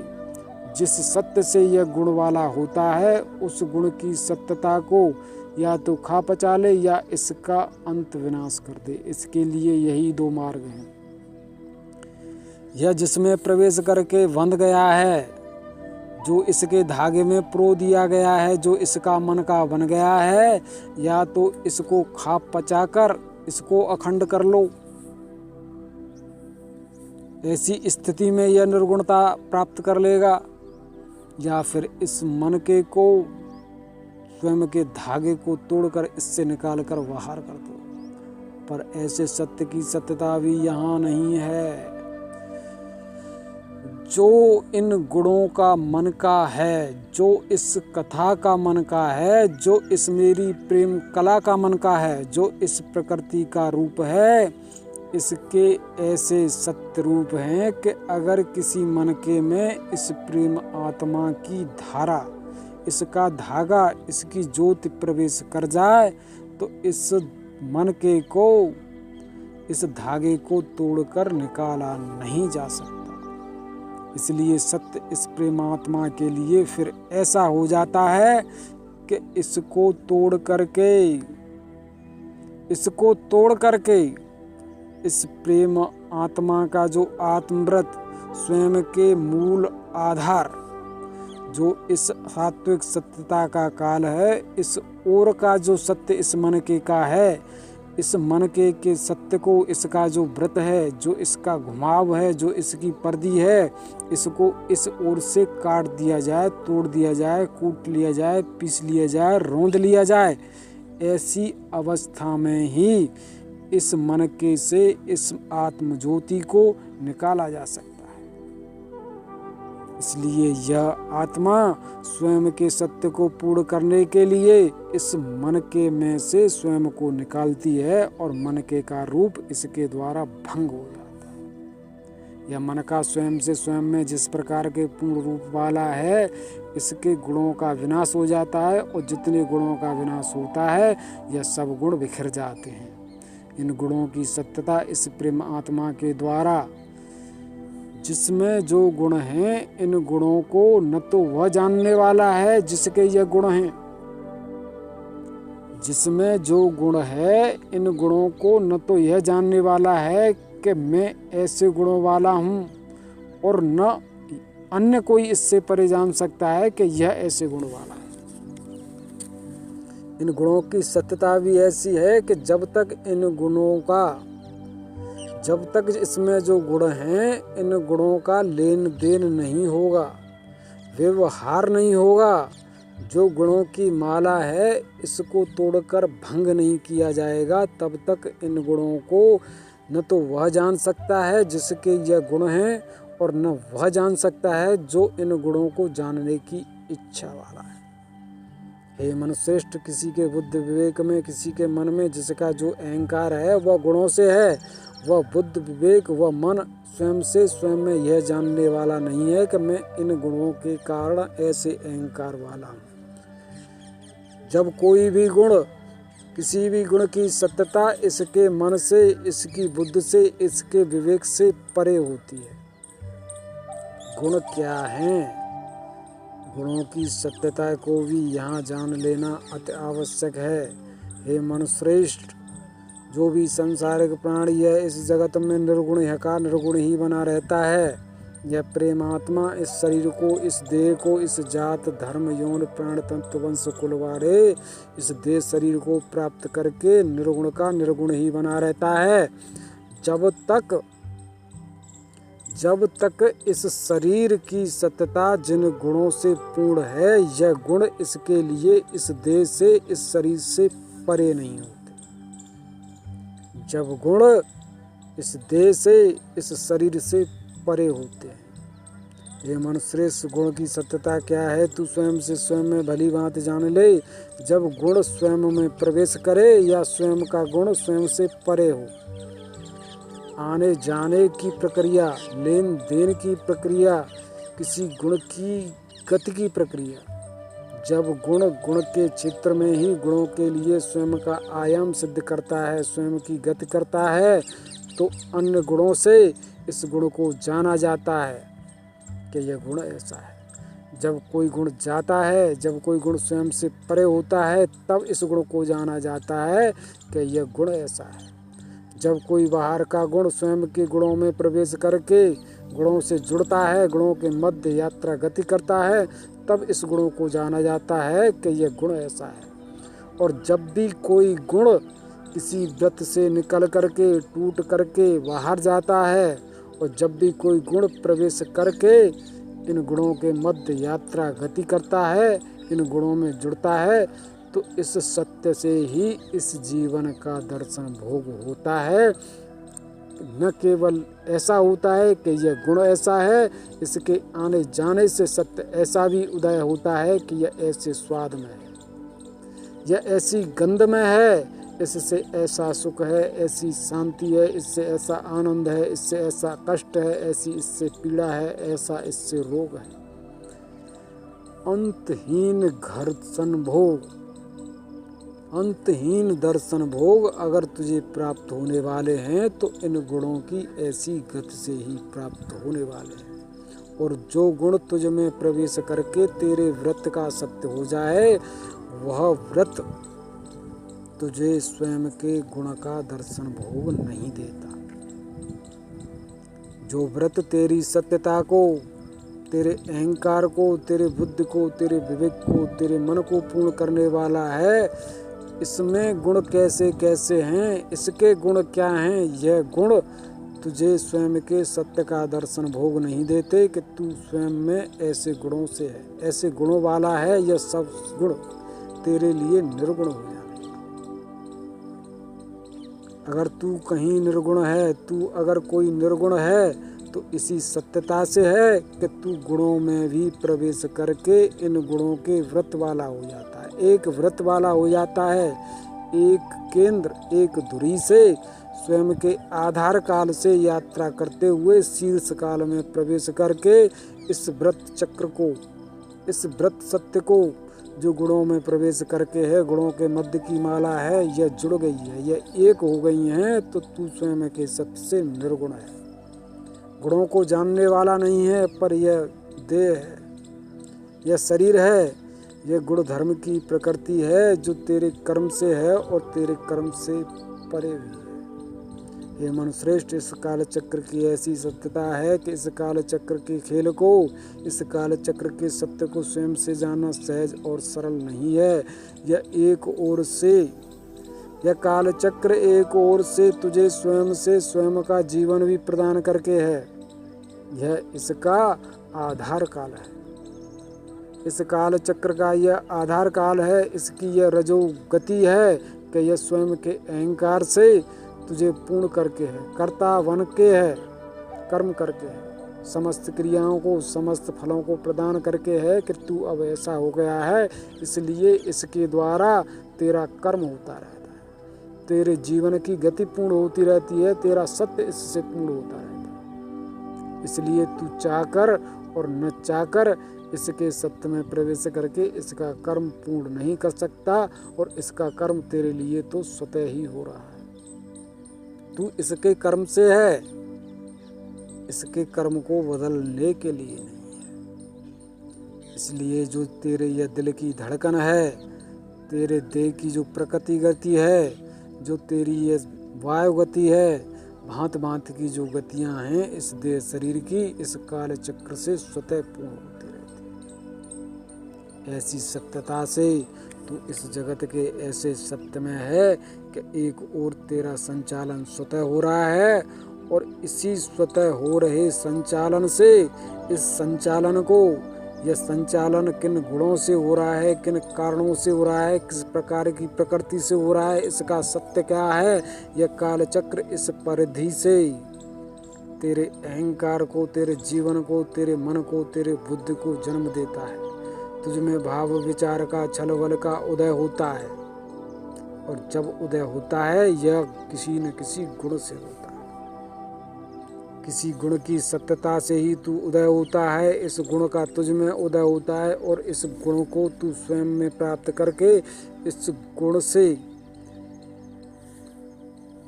जिस सत्य से यह गुण वाला होता है, उस गुण की सत्यता को या तो खा पचा ले या इसका अंत विनाश कर दे। इसके लिए यही दो मार्ग हैं। यह जिसमें प्रवेश करके बंध गया है, जो इसके धागे में प्रो दिया गया है, जो इसका मन का बन गया है, या तो इसको खा पचा कर इसको अखंड कर लो। ऐसी स्थिति में यह निर्गुणता प्राप्त कर लेगा, या फिर इस मन के को, स्वयं के धागे को तोड़कर इससे निकाल कर बाहर कर दो। पर ऐसे सत्य की सत्यता भी यहाँ नहीं है। जो इन गुणों का मन का है, जो इस कथा का मन का है, जो इस मेरी प्रेम कला का मन का है, जो इस प्रकृति का रूप है, इसके ऐसे सत्य रूप हैं कि अगर किसी मन के में इस प्रेम आत्मा की धारा, इसका धागा, इसकी ज्योति प्रवेश कर जाए तो इस मन के को, इस धागे को तोड़कर निकाला नहीं जा सकता। इसलिए सत्य इस प्रेमात्मा के लिए फिर ऐसा हो जाता है कि इसको तोड़ करके इस प्रेम आत्मा का जो आत्मव्रत स्वयं के मूल आधार, जो इस सात्विक सत्यता का काल है, इस ओर का जो सत्य इस मन के का है, इस मन के सत्य को, इसका जो व्रत है, जो इसका घुमाव है, जो इसकी पर्दी है, इसको इस ओर से काट दिया जाए, तोड़ दिया जाए, कूट लिया जाए, पीस लिया जाए, रौंद लिया जाए। ऐसी अवस्था में ही इस मन के से इस आत्मज्योति को निकाला जा सकता है। इसलिए यह आत्मा स्वयं के सत्य को पूर्ण करने के लिए इस मन के में से स्वयं को निकालती है और मन के का रूप इसके द्वारा भंग हो जाता है। यह मन का स्वयं से स्वयं में जिस प्रकार के पूर्ण रूप वाला है, इसके गुणों का विनाश हो जाता है और जितने गुणों का विनाश होता है यह सब गुण बिखर जाते हैं। इन गुणों की सत्यता इस प्रेम आत्मा के द्वारा, जिसमें जो गुण हैं, इन गुणों को न तो वह जानने वाला है जिसके यह गुण हैं, जिसमें जो गुण है, इन गुणों को न तो यह जानने वाला है कि मैं ऐसे गुणों वाला हूँ, और न अन्य कोई इससे परे जान सकता है कि यह ऐसे गुण वाला है। इन गुणों की सत्यता भी ऐसी है कि जब तक इसमें जो गुण हैं, इन गुणों का लेन देन नहीं होगा, व्यवहार नहीं होगा, जो गुणों की माला है इसको तोड़कर भंग नहीं किया जाएगा, तब तक इन गुणों को न तो वह जान सकता है जिसके यह गुण हैं, और न वह जान सकता है जो इन गुणों को जानने की इच्छा वाला है। हे मनुश्रेष्ठ, किसी के बुद्धि विवेक में, किसी के मन में जिसका जो अहंकार है वह गुणों से है, वह बुद्ध विवेक, वह मन स्वयं से स्वयं में यह जानने वाला नहीं है कि मैं इन गुणों के कारण ऐसे अहंकार वाला हूँ। जब कोई भी गुण, किसी भी गुण की सत्यता इसके मन से, इसकी बुद्धि से, इसके विवेक से परे होती है। गुण क्या हैं? गुणों की सत्यता को भी यहाँ जान लेना अति आवश्यक है। हे मनुश्रेष्ठ, जो भी सांसारिक प्राणी है इस जगत में निर्गुण का निर्गुण ही बना रहता है। यह प्रेमात्मा इस शरीर को, इस देह को, इस जात धर्म यौन प्राण तंतु वंश कुल वाले इस देह शरीर को प्राप्त करके निर्गुण का निर्गुण ही बना रहता है। जब तक इस शरीर की सत्यता जिन गुणों से पूर्ण है, यह गुण इसके लिए इस देह से, इस शरीर से परे नहीं होते। जब गुण इस देह से, इस शरीर से परे होते हैं। ये मनुश्रेष्ठ, गुण की सत्यता क्या है तू स्वयं से स्वयं में भली भांति जान ले। जब गुण स्वयं में प्रवेश करे या स्वयं का गुण स्वयं से परे हो, आने जाने की प्रक्रिया, लेन देन की प्रक्रिया, किसी गुण की गति की प्रक्रिया, जब गुण के क्षेत्र में ही गुणों के लिए स्वयं का आयाम सिद्ध करता है, स्वयं की गति करता है, तो अन्य गुणों से इस गुण को जाना जाता है कि यह गुण ऐसा है। जब कोई गुण जाता है, जब कोई गुण स्वयं से परे होता है, तब इस गुण को जाना जाता है कि यह गुण ऐसा है। जब कोई बाहर का गुण स्वयं के गुणों में प्रवेश करके गुणों से जुड़ता है, गुणों के मध्य यात्रा गति करता है, तब इस गुणों को जाना जाता है कि यह गुण ऐसा है। और जब भी कोई गुण किसी व्रत से निकल करके, टूट करके बाहर जाता है, और जब भी कोई गुण प्रवेश करके इन गुणों के मध्य यात्रा गति करता है, इन गुणों में जुड़ता है, तो इस सत्य से ही इस जीवन का दर्शन भोग होता है न केवल ऐसा होता है कि यह गुण ऐसा है, इसके आने जाने से सत्य ऐसा भी उदय होता है कि यह ऐसे स्वाद में है, यह ऐसी गंध में है, इससे ऐसा सुख है, ऐसी शांति है, इससे ऐसा आनंद है, इससे ऐसा कष्ट है, ऐसी इससे पीड़ा है, ऐसा इससे रोग है। अंतहीन घर्षण भोग, अंतहीन दर्शन भोग अगर तुझे प्राप्त होने वाले हैं तो इन गुणों की ऐसी गति से ही प्राप्त होने वाले हैं। और जो गुण तुझ में प्रवेश करके तेरे व्रत का सत्य हो जाए, वह व्रत तुझे स्वयं के गुण का दर्शन भोग नहीं देता। जो व्रत तेरी सत्यता को, तेरे अहंकार को, तेरे बुद्धि को, तेरे विवेक को, तेरे मन को पूर्ण करने वाला है, इसमें गुण कैसे कैसे हैं, इसके गुण क्या हैं, यह गुण तुझे स्वयं के सत्य का दर्शन भोग नहीं देते कि तू स्वयं में ऐसे गुणों से है, ऐसे गुणों वाला है। यह सब गुण तेरे लिए निर्गुण हो जाए। अगर तू कहीं निर्गुण है, तू अगर कोई निर्गुण है तो इसी सत्यता से है कि तू गुणों में भी प्रवेश करके इन गुणों के व्रत वाला हो जाता है, एक व्रत वाला हो जाता है। एक केंद्र, एक धुरी से स्वयं के आधार काल से यात्रा करते हुए शीर्ष काल में प्रवेश करके इस व्रत चक्र को, इस व्रत सत्य को, जो गुणों में प्रवेश करके है, गुणों के मध्य की माला है, यह जुड़ गई है, यह एक हो गई है, तो तू स्वयं के सत्य से निर्गुण है। गुणों को जानने वाला नहीं है, पर यह देह है, यह शरीर है, यह गुण धर्म की प्रकृति है जो तेरे कर्म से है और तेरे कर्म से परे भी है। ये मनुश्रेष्ठ, इस काल चक्र की ऐसी सत्यता है कि इस काल चक्र के खेल को, इस काल चक्र के सत्य को स्वयं से जानना सहज और सरल नहीं है। यह एक ओर से, यह काल चक्र एक ओर से तुझे स्वयं से स्वयं का जीवन भी प्रदान करके है। यह इसका आधार काल है, इस काल चक्र का यह आधार काल है। इसकी यह रजो गति है कि यह स्वयं के अहंकार से तुझे पूर्ण करके है, कर्ता बन के है, कर्म करके है, समस्त क्रियाओं को, समस्त फलों को प्रदान करके है कि तू अब ऐसा हो गया है, इसलिए इसके द्वारा तेरा कर्म होता रहता है, तेरे जीवन की गति पूर्ण होती रहती है, तेरा सत्य इससे पूर्ण होता रहता है। इसलिए तू चाहकर और न चाहकर इसके सत्य में प्रवेश करके इसका कर्म पूर्ण नहीं कर सकता, और इसका कर्म तेरे लिए तो स्वतः ही हो रहा है। तू इसके कर्म से है, इसके कर्म को बदलने के लिए नहीं है। इसलिए जो तेरे यह दिल की धड़कन है, तेरे देह की जो प्रकृति गति है, जो तेरी ये वायु गति है, भांत भांत की जो गतियां हैं इस देह शरीर की, इस काल चक्र से स्वतः पूर्ण होती रहती है। ऐसी सत्यता से तू इस जगत के ऐसे सत्य में है कि एक ओर तेरा संचालन स्वतः हो रहा है, और इसी स्वतः हो रहे संचालन से इस संचालन को, यह संचालन किन गुणों से हो रहा है, किन कारणों से हो रहा है, किस प्रकार की प्रकृति से हो रहा है, इसका सत्य क्या है। यह काल चक्र इस परिधि से तेरे अहंकार को, तेरे जीवन को, तेरे मन को, तेरे बुद्धि को जन्म देता है। तुझ में भाव विचार का, छल बल का उदय होता है, और जब उदय होता है यह किसी न किसी गुण से होता है, किसी गुण की सत्यता से ही तू उदय होता है। इस गुण का तुझ में उदय होता है, और इस गुण को तू स्वयं में प्राप्त करके इस गुण से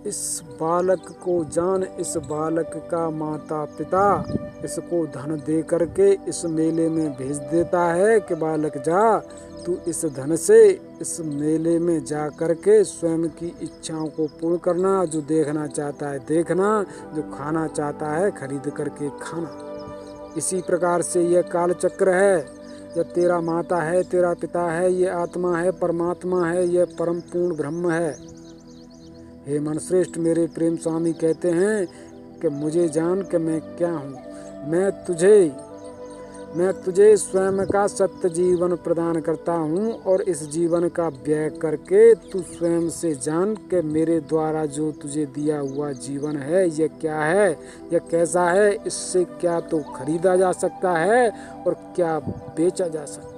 इस बालक को जान, इस बालक का माता पिता इसको धन दे करके इस मेले में भेज देता है कि बालक जा, तू इस धन से इस मेले में जा करके स्वयं की इच्छाओं को पूर्ण करना, जो देखना चाहता है देखना, जो खाना चाहता है खरीद करके खाना। इसी प्रकार से यह काल चक्र है। यह तेरा माता है, तेरा पिता है, ये आत्मा है, परमात्मा है, यह परम पूर्ण ब्रह्म है। हे मनश्रेष्ठ, मेरे प्रेम स्वामी कहते हैं कि मुझे जान कि मैं क्या हूँ। मैं तुझे मैं तुझे स्वयं का सत्य जीवन प्रदान करता हूँ और इस जीवन का व्यय करके तू स्वयं से जान कि मेरे द्वारा जो तुझे दिया हुआ जीवन है यह क्या है, यह कैसा है, इससे क्या तो खरीदा जा सकता है और क्या बेचा जा सकता है।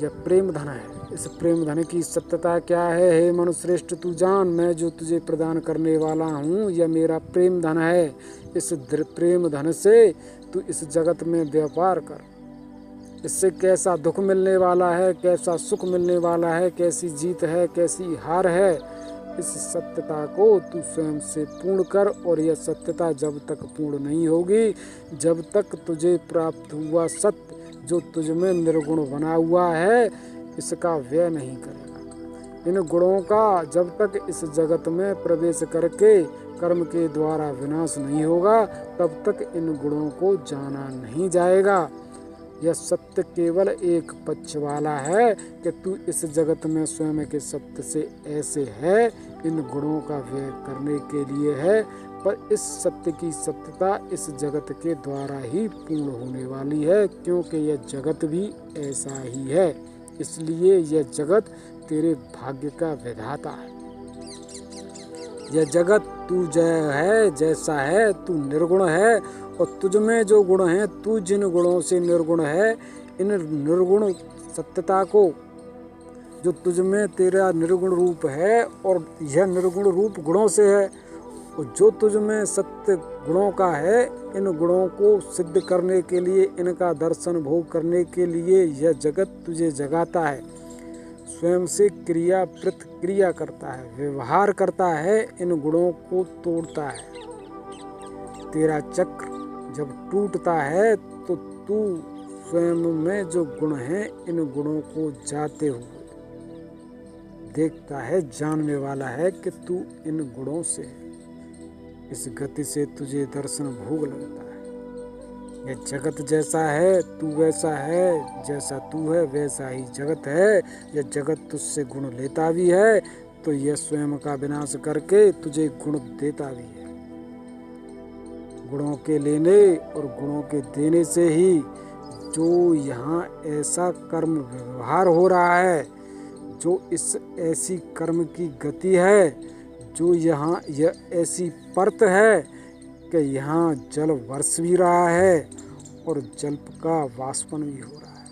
यह प्रेम धन है। इस प्रेम धन की सत्यता क्या है? हे मनुश्रेष्ठ, तू जान, मैं जो तुझे प्रदान करने वाला हूँ यह मेरा प्रेम धन है। इस प्रेम धन से तू इस जगत में व्यापार कर। इससे कैसा दुख मिलने वाला है, कैसा सुख मिलने वाला है, कैसी जीत है, कैसी हार है, इस सत्यता को तू स्वयं से पूर्ण कर। और यह सत्यता जब तक पूर्ण नहीं होगी, जब तक तुझे प्राप्त हुआ सत्य जो तुझ में निर्गुण बना हुआ है इसका व्यय नहीं करेगा। इन गुणों का जब तक इस जगत में प्रवेश करके कर्म के द्वारा विनाश नहीं होगा तब तक इन गुणों को जाना नहीं जाएगा। यह सत्य केवल एक पक्ष वाला है कि तू इस जगत में स्वयं के सत्य से ऐसे है, इन गुणों का व्यय करने के लिए है, पर इस सत्य की सत्यता इस जगत के द्वारा ही पूर्ण होने वाली है, क्योंकि यह जगत भी ऐसा ही है। इसलिए यह जगत तेरे भाग्य का विधाता है। यह जगत तू जय है, जैसा है, तू निर्गुण है और तुझ में जो गुण हैं, तू जिन गुणों से निर्गुण है, इन निर्गुण सत्यता को जो तुझ में तेरा निर्गुण रूप है और यह निर्गुण रूप गुणों से है, और जो तुझ में सत्य गुणों का है, इन गुणों को सिद्ध करने के लिए, इनका दर्शन भोग करने के लिए यह जगत तुझे जगाता है, स्वयं से क्रिया प्रतिक्रिया करता है, व्यवहार करता है, इन गुणों को तोड़ता है। तेरा चक्र जब टूटता है तो तू स्वयं में जो गुण हैं इन गुणों को जाते हुए देखता है, जानने वाला है कि तू इन गुणों से है। इस गति से तुझे दर्शन भोग लगता है। यह जगत जैसा है तू वैसा है, जैसा तू है वैसा ही जगत है। यह जगत तुझसे गुण लेता भी है तो यह स्वयं का विनाश करके तुझे गुण देता भी है। गुणों के लेने और गुणों के देने से ही जो यहाँ ऐसा कर्म व्यवहार हो रहा है, जो इस ऐसी कर्म की गति है, जो यहाँ यह ऐसी परत है कि यहाँ जल वर्ष भी रहा है और जल का वाष्पन भी हो रहा है।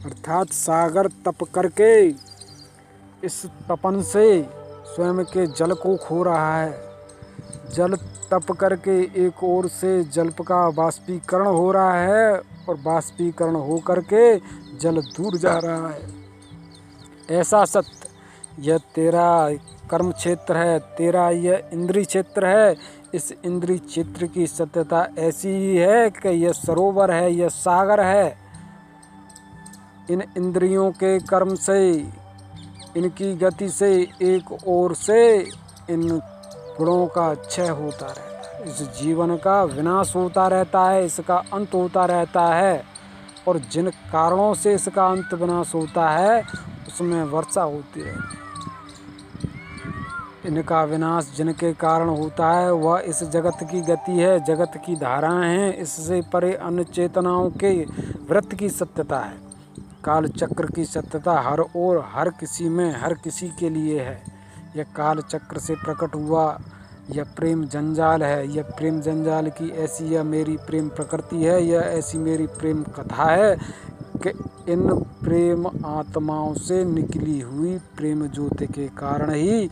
अर्थात सागर तप करके इस तपन से स्वयं के जल को खो रहा है। जल तप करके एक ओर से जल का वाष्पीकरण हो रहा है और वाष्पीकरण हो करके जल दूर जा रहा है। ऐसा सत्य यह तेरा कर्म क्षेत्र है, तेरा यह इंद्रिय क्षेत्र है। इस इंद्रिय क्षेत्र की सत्यता ऐसी ही है कि यह सरोवर है, यह सागर है। इन इंद्रियों के कर्म से, इनकी गति से एक ओर से इन गुणों का क्षय होता रहता है, इस जीवन का विनाश होता रहता है, इसका अंत होता रहता है। और जिन कारणों से इसका अंत विनाश होता है उसमें वर्षा होती है। इनका विनाश जिनके कारण होता है वह इस जगत की गति है, जगत की धाराएं हैं। इससे परे अन्य चेतनाओं के वृत्त की सत्यता है। काल चक्र की सत्यता हर ओर, हर किसी में, हर किसी के लिए है। यह काल चक्र से प्रकट हुआ यह प्रेम जंजाल है। यह प्रेम जंजाल की ऐसी यह मेरी प्रेम प्रकृति है, यह ऐसी मेरी प्रेम कथा है कि इन प्रेम आत्माओं से निकली हुई प्रेम ज्योति के कारण ही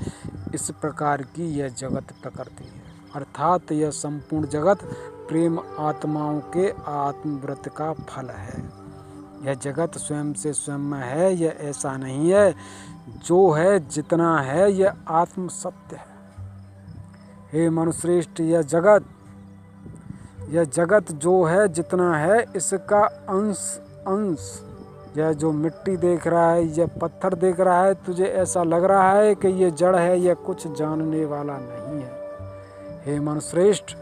इस प्रकार की यह जगत प्रकृति है। अर्थात यह संपूर्ण जगत प्रेम आत्माओं के आत्मव्रत का फल है। यह जगत स्वयं से स्वयं में है, यह ऐसा नहीं है। जो है जितना है यह आत्म सत्य है। हे मनुश्रेष्ठ, यह जगत जो है जितना है इसका अंश यह जो मिट्टी देख रहा है, यह पत्थर देख रहा है, तुझे ऐसा लग रहा है कि यह जड़ है, यह कुछ जानने वाला नहीं है। हे मनुश्रेष्ठ,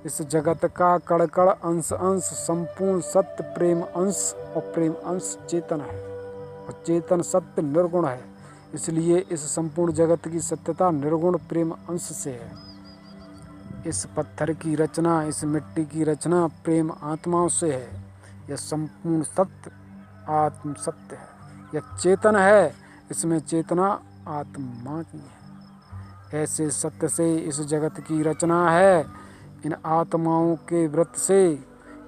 इस जगत का कण-कण, अंश संपूर्ण सत्य प्रेम अंश और प्रेम अंश चेतन है और चेतन सत्य निर्गुण है। इसलिए इस संपूर्ण जगत की सत्यता निर्गुण प्रेम अंश से है। इस पत्थर की रचना, इस मिट्टी की रचना प्रेम आत्माओं से है। यह संपूर्ण सत्य आत्म सत्य है। यह चेतन है, इसमें चेतना आत्मा की है। ऐसे सत्य से इस जगत की रचना है। इन आत्माओं के व्रत से,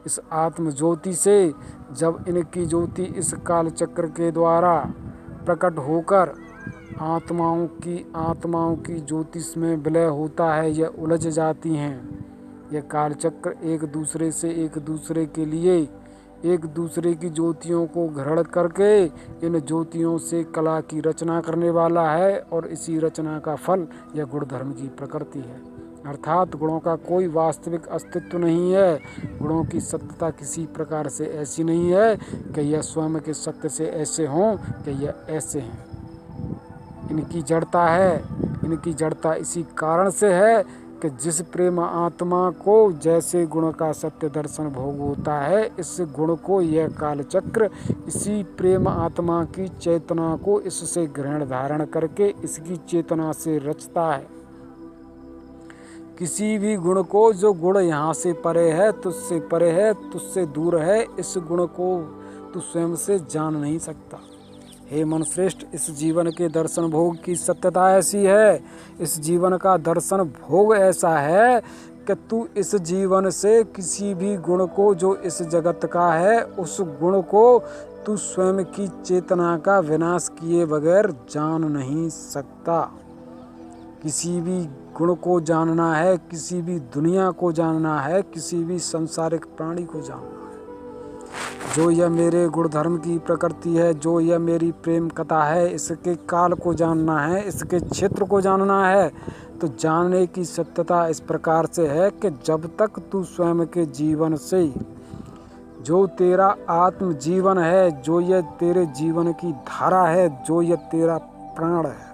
इस आत्म ज्योति से, जब इनकी ज्योति इस काल चक्र के द्वारा प्रकट होकर आत्माओं की ज्योतिष में विलय होता है, यह उलझ जाती हैं। यह काल चक्र एक दूसरे से एक दूसरे के लिए एक दूसरे की ज्योतियों को ग्रहण करके इन ज्योतियों से कला की रचना करने वाला है, और इसी रचना का फल यह गुण धर्म की प्रकृति है। अर्थात गुणों का कोई वास्तविक अस्तित्व नहीं है। गुणों की सत्यता किसी प्रकार से ऐसी नहीं है कि यह स्वयं के सत्य से ऐसे हों कि यह ऐसे हैं। इनकी जड़ता है। इनकी जड़ता इसी कारण से है कि जिस प्रेम आत्मा को जैसे गुण का सत्य दर्शन भोग होता है, इस गुण को यह कालचक्र इसी प्रेम आत्मा की चेतना को इससे ग्रहण धारण करके इसकी चेतना से रचता है। किसी भी गुण को, जो गुण यहाँ से परे है, तुझसे परे है, तुझसे दूर है, इस गुण को तू स्वयं से जान नहीं सकता। हे मनुश्रेष्ठ, इस जीवन के दर्शन भोग की सत्यता ऐसी है, इस जीवन का दर्शन भोग ऐसा है कि तू इस जीवन से किसी भी गुण को जो इस जगत का है, उस गुण को तू स्वयं की चेतना का विनाश किए बगैर जान नहीं सकता। किसी भी गुण को जानना है, किसी भी दुनिया को जानना है, किसी भी सांसारिक प्राणी को जानना है, जो यह मेरे गुण धर्म की प्रकृति है, जो यह मेरी प्रेम कथा है, इसके काल को जानना है, इसके क्षेत्र को जानना है, तो जानने की सत्यता इस प्रकार से है कि जब तक तू स्वयं के जीवन से, जो तेरा आत्म जीवन है, जो यह तेरे जीवन की धारा है, जो यह तेरा प्राण है,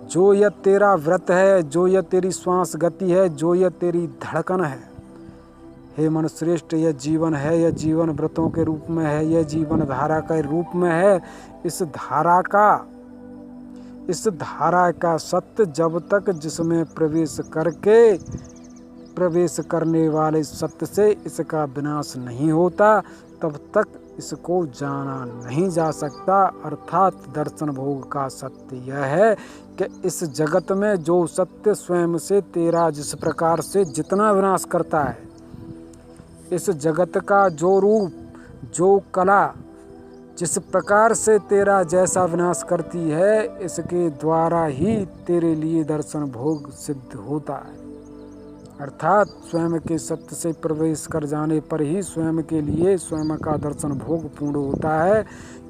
जो यह तेरा व्रत है, जो यह तेरी श्वास गति है, जो यह तेरी धड़कन है, हे मनुश्रेष्ठ, यह जीवन है, यह जीवन व्रतों के रूप में है, यह जीवन धारा के रूप में है। इस धारा का सत्य जब तक जिसमें प्रवेश करने वाले सत्य से इसका विनाश नहीं होता, तब तक इसको जाना नहीं जा सकता। अर्थात दर्शन भोग का सत्य यह है कि इस जगत में जो सत्य स्वयं से तेरा जिस प्रकार से जितना विनाश करता है, इस जगत का जो रूप, जो कला जिस प्रकार से तेरा जैसा विनाश करती है, इसके द्वारा ही तेरे लिए दर्शन भोग सिद्ध होता है। अर्थात स्वयं के सत्य से प्रवेश कर जाने पर ही स्वयं के लिए स्वयं का दर्शन भोग पूर्ण होता है।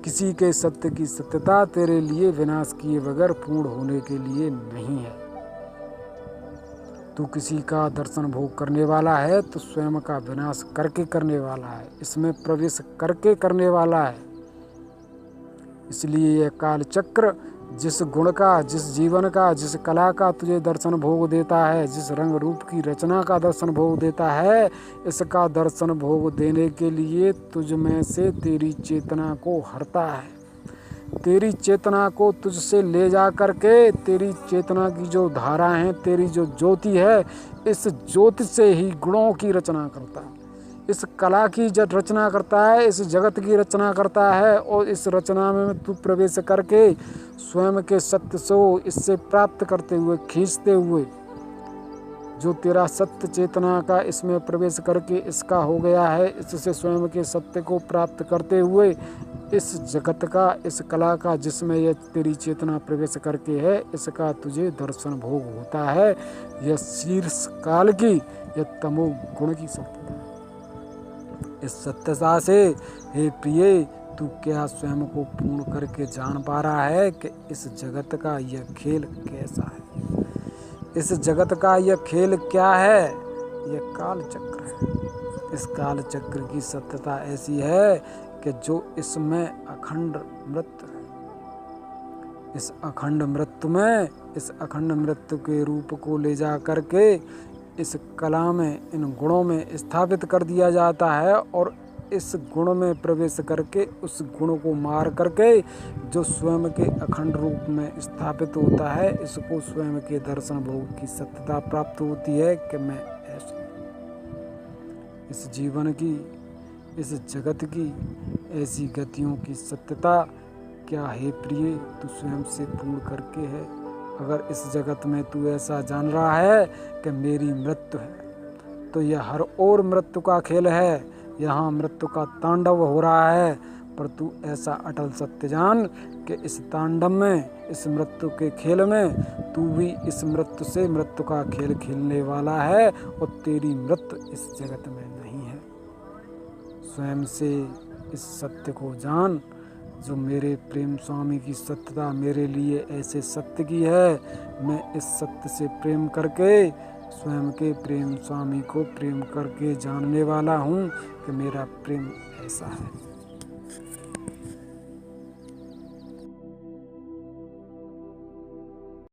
किसी के सत्य की सत्यता तेरे लिए विनाश किए बगैर पूर्ण होने के लिए नहीं है। तू किसी का दर्शन भोग करने वाला है तो स्वयं का विनाश करके करने वाला है, इसमें प्रवेश करके करने वाला है। इसलिए यह काल चक्र जिस गुण का, जिस जीवन का, जिस कला का तुझे दर्शन भोग देता है, जिस रंग रूप की रचना का दर्शन भोग देता है, इसका दर्शन भोग देने के लिए तुझ में से तेरी चेतना को हरता है। तेरी चेतना को तुझसे ले जा करके तेरी चेतना की जो धारा है, तेरी जो ज्योति है, इस ज्योति से ही गुणों की रचना करता है, इस कला की जब रचना करता है, इस जगत की रचना करता है, और इस रचना में तू प्रवेश करके स्वयं के सत्य को इससे प्राप्त करते हुए, खींचते हुए, जो तेरा सत्य चेतना का इसमें प्रवेश करके इसका हो गया है, इससे स्वयं के सत्य को प्राप्त करते हुए इस जगत का, इस कला का जिसमें यह तेरी चेतना प्रवेश करके है, इसका तुझे दर्शन भोग होता है। यह शीर्ष काल की, यह तमो गुण की सत्यता है। इस सत्यता से हे प्रिय, तू क्या स्वयं को पूर्ण करके जान पा रहा है कि इस जगत का यह खेल कैसा है? इस जगत का यह खेल क्या है? यह काल चक्र है। इस काल चक्र की सत्यता ऐसी है कि जो इसमें अखंड मृत्यु है, इस अखंड मृत्यु में, इस अखंड मृत्यु के रूप को ले जा करके इस कला में, इन गुणों में स्थापित कर दिया जाता है, और इस गुण में प्रवेश करके उस गुण को मार करके जो स्वयं के अखंड रूप में स्थापित होता है, इसको स्वयं के दर्शन भोग की सत्यता प्राप्त होती है कि मैं ऐसा इस जीवन की, इस जगत की ऐसी गतियों की सत्यता क्या है प्रिय तू स्वयं से पूर्ण करके है। अगर इस जगत में तू ऐसा जान रहा है कि मेरी मृत्यु है, तो यह हर ओर मृत्यु का खेल है, यहाँ मृत्यु का तांडव हो रहा है। पर तू ऐसा अटल सत्य जान कि इस तांडव में, इस मृत्यु के खेल में तू भी इस मृत्यु से मृत्यु का खेल खेलने वाला है और तेरी मृत्यु इस जगत में नहीं है। स्वयं से इस सत्य को जान जो मेरे प्रेम स्वामी की सत्यता मेरे लिए ऐसे सत्य की है। मैं इस सत्य से प्रेम करके स्वयं के प्रेम स्वामी को प्रेम करके जानने वाला हूँ कि मेरा प्रेम ऐसा है।